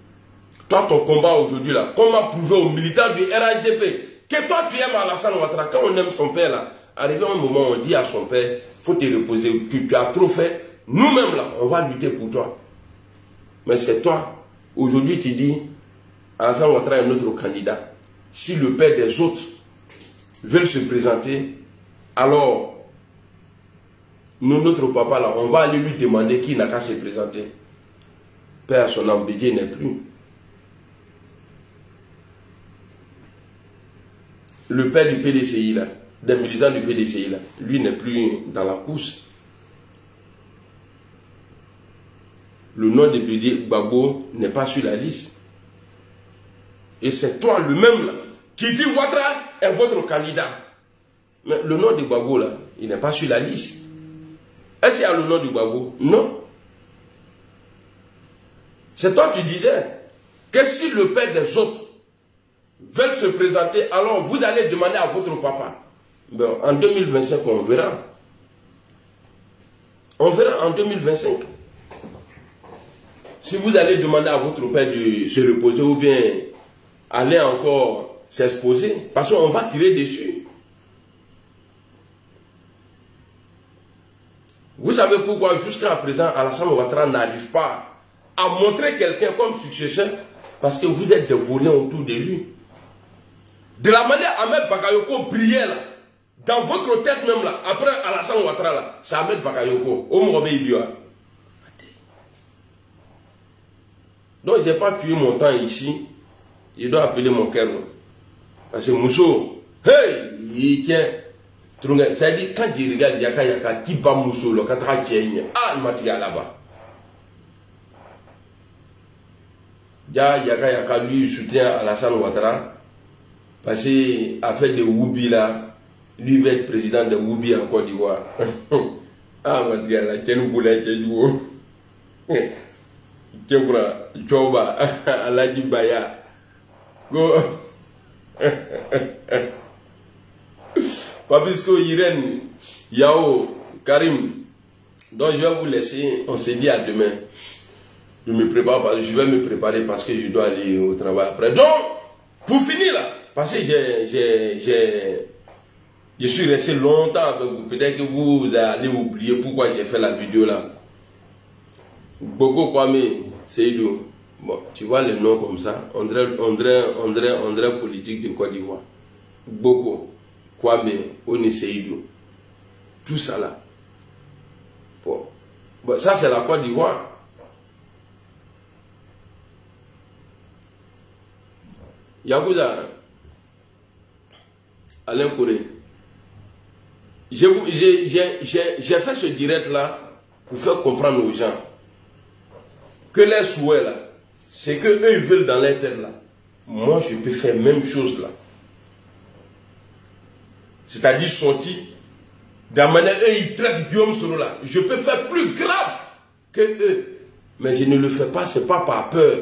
Toi, ton combat aujourd'hui, là, comment prouver aux militants du RHDP que toi, tu aimes Alassane Ouattara. Quand on aime son père, là, arrivé un moment, on dit à son père, il faut te reposer, tu as trop fait. Nous-mêmes, là, on va lutter pour toi. Mais c'est toi, aujourd'hui, tu dis, Alassane Ouattara est notre candidat. Si le père des autres veut se présenter, alors, nous, notre papa, là, on va aller lui demander qui n'a qu'à se présenter. Père, son embêté n'est plus. Le père du PDCI, là, des militants du PDCI, là, lui n'est plus dans la course. Le nom de Bédié Babo n'est pas sur la liste. Et c'est toi le même là, qui dit Ouattara est votre candidat. Mais le nom de Babo là, il n'est pas sur la liste. Est-ce qu'il y a le nom de Babo? Non. C'est toi qui disais que si le père des autres veulent se présenter, alors vous allez demander à votre papa. Ben, en 2025, on verra. On verra en 2025. Si vous allez demander à votre père de se reposer ou bien aller encore s'exposer, parce qu'on va tirer dessus. Vous savez pourquoi jusqu'à présent Alassane Ouattara n'arrive pas à montrer quelqu'un comme successeur? Parce que vous êtes des volets autour de lui. De la manière Ahmed Bakayoko brillait là, dans votre tête même là, après Alassane Ouattara là, c'est Ahmed Bakayoko, Omrobe Ibioa. Donc je n'ai pas tué mon temps ici, je dois appeler mon cœur. Parce que Mousso, hey, il tient. Ça dit, quand je regarde Yaka, qui bat Mousso, le 4 ah, il m'a tiré là-bas. Yaka, lui, soutient Alassane Ouattara. Parce qu'il a fait des Woubi là. Lui va être président de Woubi en Côte d'Ivoire. Ah, ma tiré là, tiens, nous voulons être du haut. Kebra, Choba, Aladji Baya. Go. Papisco, Irène, Yao, Karim. Donc je vais vous laisser. On se dit à demain. Je me prépare, je vais me préparer parce que je dois aller au travail après. Donc, pour finir là, parce que je suis resté longtemps avec vous. Peut-être que vous allez oublier pourquoi j'ai fait la vidéo là. Boko Kwame Seydou. Bon, tu vois les noms comme ça. On dirait politique de Côte d'Ivoire. Boko Kwame Oni Seydou. Tout ça là. Bon. Bon, ça c'est la Côte d'Ivoire. Yabouza. Alain Corée, j'ai fait ce direct-là pour faire comprendre aux gens que les souhaits là, c'est que eux ils veulent dans leur tête là. Moi, je peux faire même chose là. C'est-à-dire sortir, de la manière eux ils traitent Guillaume Soro là. Je peux faire plus grave que eux. Mais je ne le fais pas, c'est pas par peur.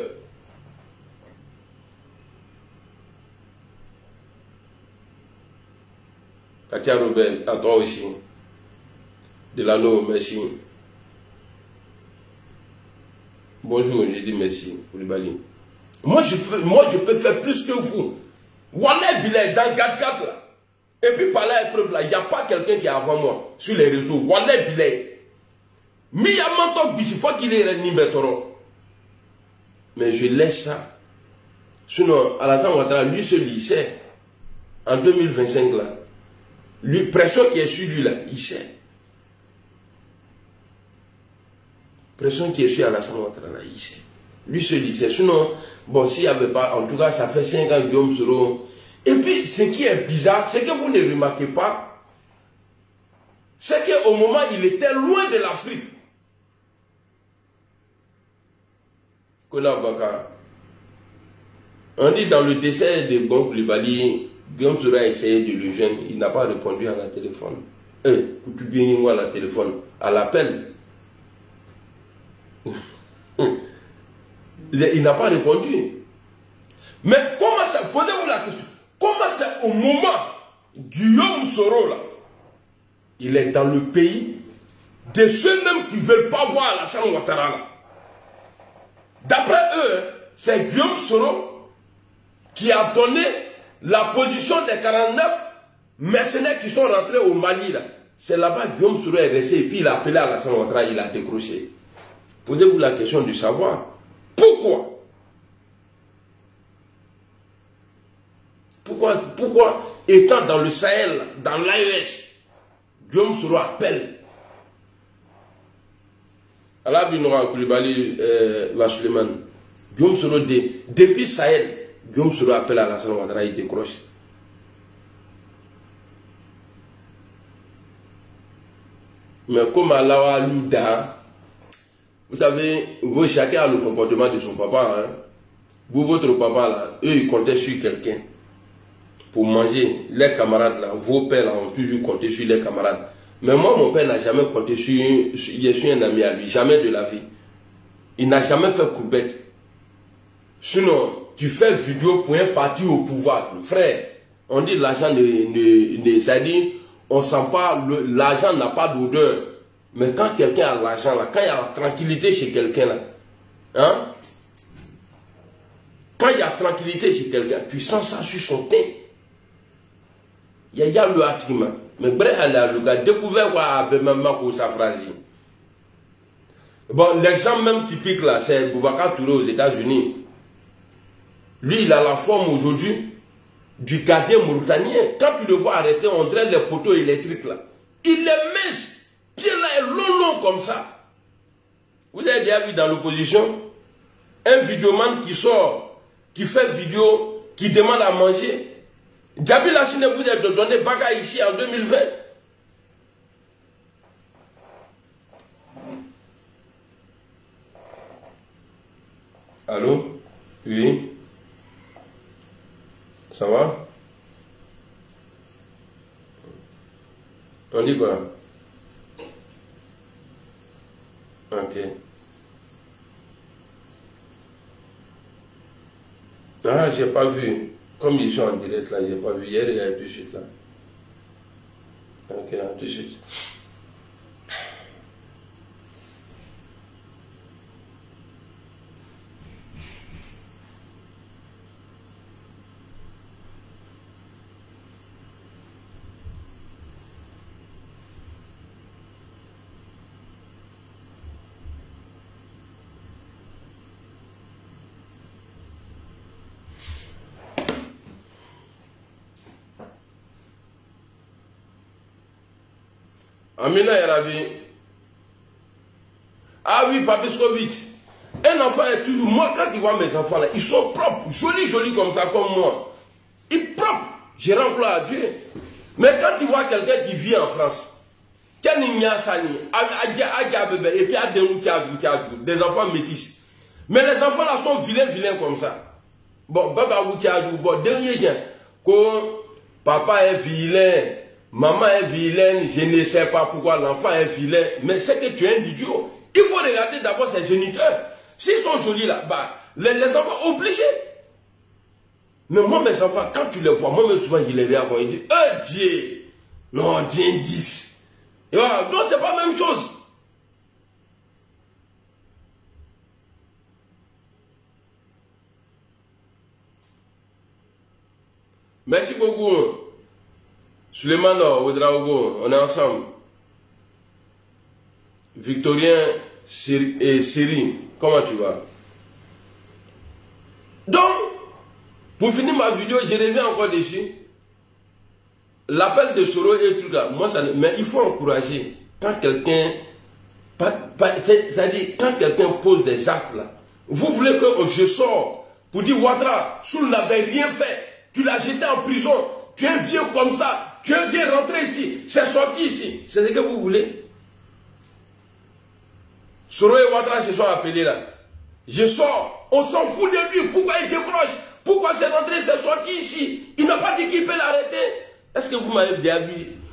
Katia Robert, à toi aussi. Delano, merci. Bonjour, j'ai dit merci, Koulibaly. Moi, je peux faire plus que vous. Wallah Bilay, dans 4-4 là. Et puis par la épreuve là, il n'y a pas quelqu'un qui est avant moi sur les réseaux. Wallah Bilay. Mais il y a Mantok Bichi, il faut qu'il ait un toro. Mais je laisse ça. Sinon, à la temps, lui se lycée, en 2025 là. Lui, pression qui est sur lui là, il sait. Pression qui est sur Alassane Ouattara là, il sait. Lui se lycée. Sinon, bon, s'il n'y avait pas, en tout cas, ça fait 5 ans Guillaume Soro. Et puis, ce qui est bizarre, c'est que vous ne remarquez pas, c'est qu'au moment il était loin de l'Afrique. Kola Baka. On dit dans le décès de Bon Koulibaly, Guillaume Soro a essayé de le joindre, il n'a pas répondu à la téléphone. À la téléphone, à l'appel. Il n'a pas répondu. Mais comment ça, posez-vous la question, comment c'est au moment Guillaume Soro là, il est dans le pays de ceux-mêmes qui ne veulent pas voir Alassane Ouattara là. D'après eux, c'est Guillaume Soro qui a donné la position des 49 mercenaires qui sont rentrés au Mali là. C'est là-bas que Guillaume Soro est resté et puis il a appelé Alassane Ouattara, il a décroché. Posez-vous la question de savoir pourquoi. Pourquoi étant dans le Sahel, dans l'AES, Guillaume Soro appelle. Allah Binora Koulibaly Suleiman. Guillaume Soro depuis Sahel, Guillaume Soro appelle Alassane Ouattara, il décroche. Mais comme Allah a l'ouda, vous savez, chacun a le comportement de son papa. Hein? Vous, votre papa, là, eux, ils comptaient sur quelqu'un pour manger. Les camarades, là, vos pères là, ont toujours compté sur les camarades. Mais moi, mon père n'a jamais compté sur un ami à lui, jamais de la vie. Il n'a jamais fait courbette. Sinon, tu fais vidéo pour un parti au pouvoir. Frère, on dit l'argent c'est-à-dire, on sent pas, l'argent n'a pas d'odeur. Mais quand quelqu'un a l'argent là, quand il y a la tranquillité chez quelqu'un là, hein? Quand il y a tranquillité chez quelqu'un, tu sens ça sur son teint. Il y a le attriment. Mais bref, le gars découvert quoi, pour sa phrase. Bon, l'exemple même typique là, c'est Boubacar Touré aux États-Unis. Lui, il a la forme aujourd'hui du gardien mauritanien. Quand tu le vois arrêter, on dirait les poteaux électriques là. Il est mince. Pied là est long comme ça. Vous avez déjà vu dans l'opposition un vidéoman qui sort, qui fait vidéo, qui demande à manger. Djabi Lassine vous a donné baga ici en 2020. Allô? Oui? Ça va? On dit quoi? Ok. Ah, j'ai pas vu. Comme ils sont en direct là, j'ai pas vu. Hier, il y a tout de suite là. Ok, à tout de suite. Amina Yaravi. Ah oui, Papiskovitch. Un enfant est toujours... Moi, quand il voit mes enfants là, ils sont propres, jolis comme ça, comme moi. Ils propres. Je rends gloire à Dieu. Mais quand tu vois quelqu'un qui vit en France, et puis des enfants métis. Mais les enfants là sont vilains comme ça. Bon, dernier lien, papa est vilain, maman est vilaine, je ne sais pas pourquoi l'enfant est vilain, mais c'est que tu es un idiot. Il faut regarder d'abord ses géniteurs. S'ils sont jolis là, les enfants obligés. Mais moi, mes enfants, quand tu les vois, moi, souvent, je les regarde, je dis, Dieu, non, Dieu 10. Non, c'est pas la même chose. Merci beaucoup. Suleiman Ouedraogo, on est ensemble. Victorien et Siri, comment tu vas? Donc, pour finir ma vidéo, je reviens encore dessus. L'appel de Soro et tout là, moi ça, mais il faut encourager quand quelqu'un, c'est-à-dire quand quelqu'un pose des actes là. Vous voulez que je sors pour dire Ouattara, Soul n'avait rien fait, tu l'as jeté en prison, tu es un vieux comme ça, tu es un vieux rentré ici, c'est sorti ici, c'est ce que vous voulez. Soro et Ouattara se sont appelés là. Je sors, on s'en fout de lui, pourquoi il décroche, pourquoi c'est rentré, c'est sorti ici, il n'a pas dit qu'il peut l'arrêter. Est-ce que vous m'avez déjà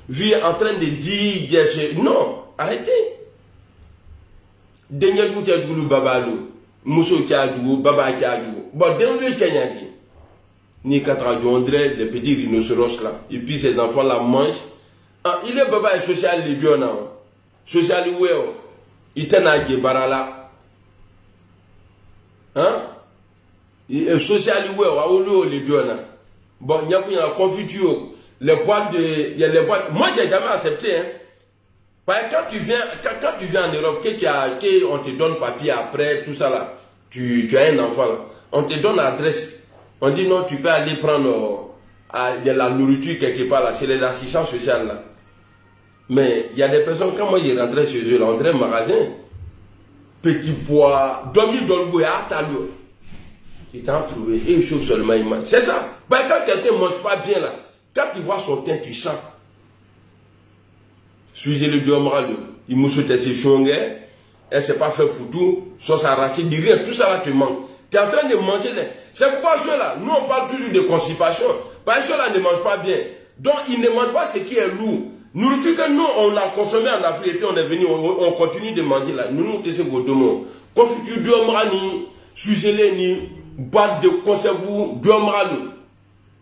vu en train de dire, non, arrêtez. Dernier coup, tu as dit, Babalou, Mousso qui a dit, Baba qui a dit. Bon, dernier qui a dit, ni quatre on dirait les petits rhinocéros là. Et puis ces enfants là mangent. Ah, il est Baba et social les deux non. Social ouais, il t'en a dit barala. Hein? Social ouais, les deux non. Bon, il y a la confiture. Les boîtes de, il y a les boîtes. Moi, j'ai jamais accepté. Hein. Parce que quand tu viens en Europe, on te donne papier après, tout ça là. Tu as un enfant là. On te donne l'adresse. On dit non, tu peux aller prendre de la nourriture quelque part là, chez les assistants sociaux là. Mais il y a des personnes, quand moi je rentrais chez eux là, on dirait un magasin. Petit pois, demi dolgo et atalio. Ils t'ont trouvé. Et il chauffe seulement, il mange. C'est ça. Ben, quand quelqu'un ne mange pas bien là, quand tu vois son teint, tu sens. Suis-je le dieu moral, il m'a sauté ses chongues, elle s'est pas fait foutu, soit sa racine, dit rien, tout ça là te manque. Tu es en train de manger. C'est pourquoi ceux-là, nous on parle toujours de constipation, parce que ceux-là ne mangent pas bien. Donc ils ne mangent pas ce qui est lourd. Nourriture que nous on a consommé en Afrique et puis on est venu, on continue de manger là. Nous qu'est-ce que nous confiture dieu moral ni, suis-je ni, boîte de conserve dieu moral.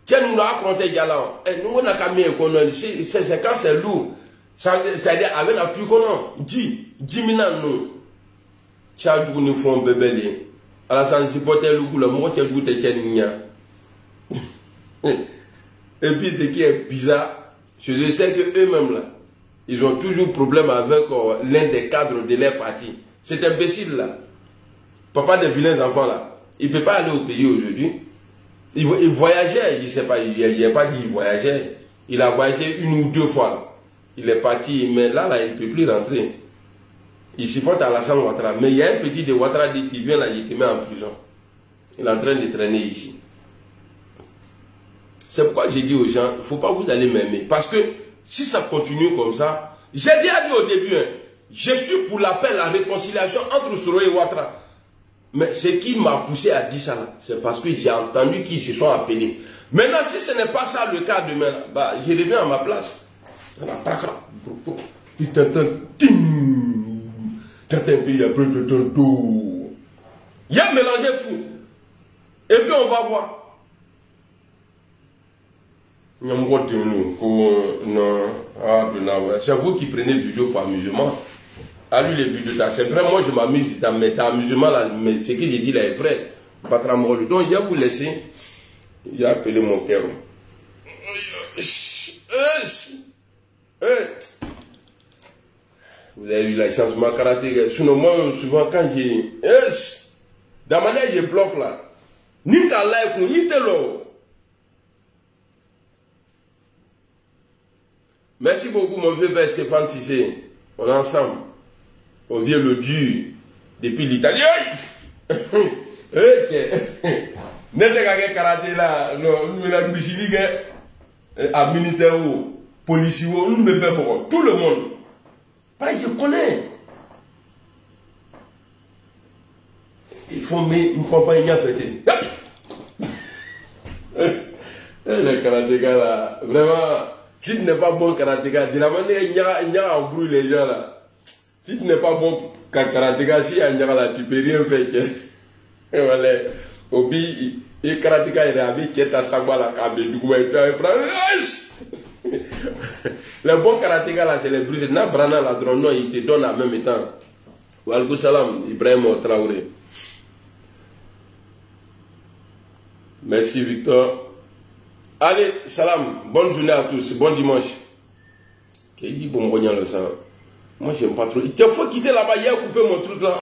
Tiens, nous avons compté galant. Nous on a quand même c'est quand c'est lourd. Ça veut dire avec la plus qu'on a. 10 000 nous. Chaque jour nous font bébé. À la santé, le goût, la moitié du goût de Tchènia. Et puis ce qui est bizarre, je sais que eux-mêmes là, ils ont toujours problème avec l'un des cadres de leur parti. Cet imbécile là, papa des vilains enfants là, il ne peut pas aller au pays aujourd'hui. Il voyageait, je ne sais pas, il n'a pas dit qu'il voyageait. Il a voyagé 1 ou 2 fois. Là. Il est parti, mais là, il ne peut plus rentrer. Il supporte Alassane Ouattara. Mais il y a un petit de Ouattara qui vient là, il te met en prison. Il est en train de traîner ici. C'est pourquoi j'ai dit aux gens, il ne faut pas vous aller m'aimer. Parce que si ça continue comme ça, j'ai déjà dit au début, hein, je suis pour l'appel à la réconciliation entre Soro et Ouattara. Mais ce qui m'a poussé à dire ça, c'est parce que j'ai entendu qu'ils se sont appelés. Maintenant, si ce n'est pas ça le cas demain, bah, je reviens à ma place. Tu t'entends, tu il y a plus de ton. Il y a mélangé tout. Et puis on va voir. C'est vous qui prenez vidéo pour amusement. À lui les vidéos, c'est vrai, moi je m'amuse, mais t'as amusement là, mais ce que j'ai dit là est vrai. Pas très mal. Donc il y a vous laisser. Il a appelé mon cœur. Vous avez eu la chance, ma karaté. Sinon, moi, souvent, quand j'ai. Dans ma manière, je bloque là. Ni ta like, ni ta lo. Merci beaucoup, mon vieux père Stéphane Cissé. On est ensemble. On vient le dur depuis l'Italie. Ok. N'est-ce pas karaté là? Non, mais la bichiligue. à militaire, policier, on me fait pour tout le monde. Pas, je connais. Il faut une compagnie à fêter. Les karatékas là, vraiment, si tu n'es pas bon karatéka, de la manière il y a embrouille les gens là. Si tu n'es pas bon karatéka, si il y a là, tu peux rien faire. Voilà. Obi, et karatéka il est avec qui est à Sagwa la câble du coup, et puis les bons karatéka là, c'est les brisés. Na brana la drone, non, il te donne en même temps. Walaikum salam, Ibrahim Traoré. Merci Victor. Allez, salam, bonne journée à tous, bon dimanche. Qui dit bon le sang. Moi j'aime pas trop. Il faut quitter là-bas, il a coupé mon truc là.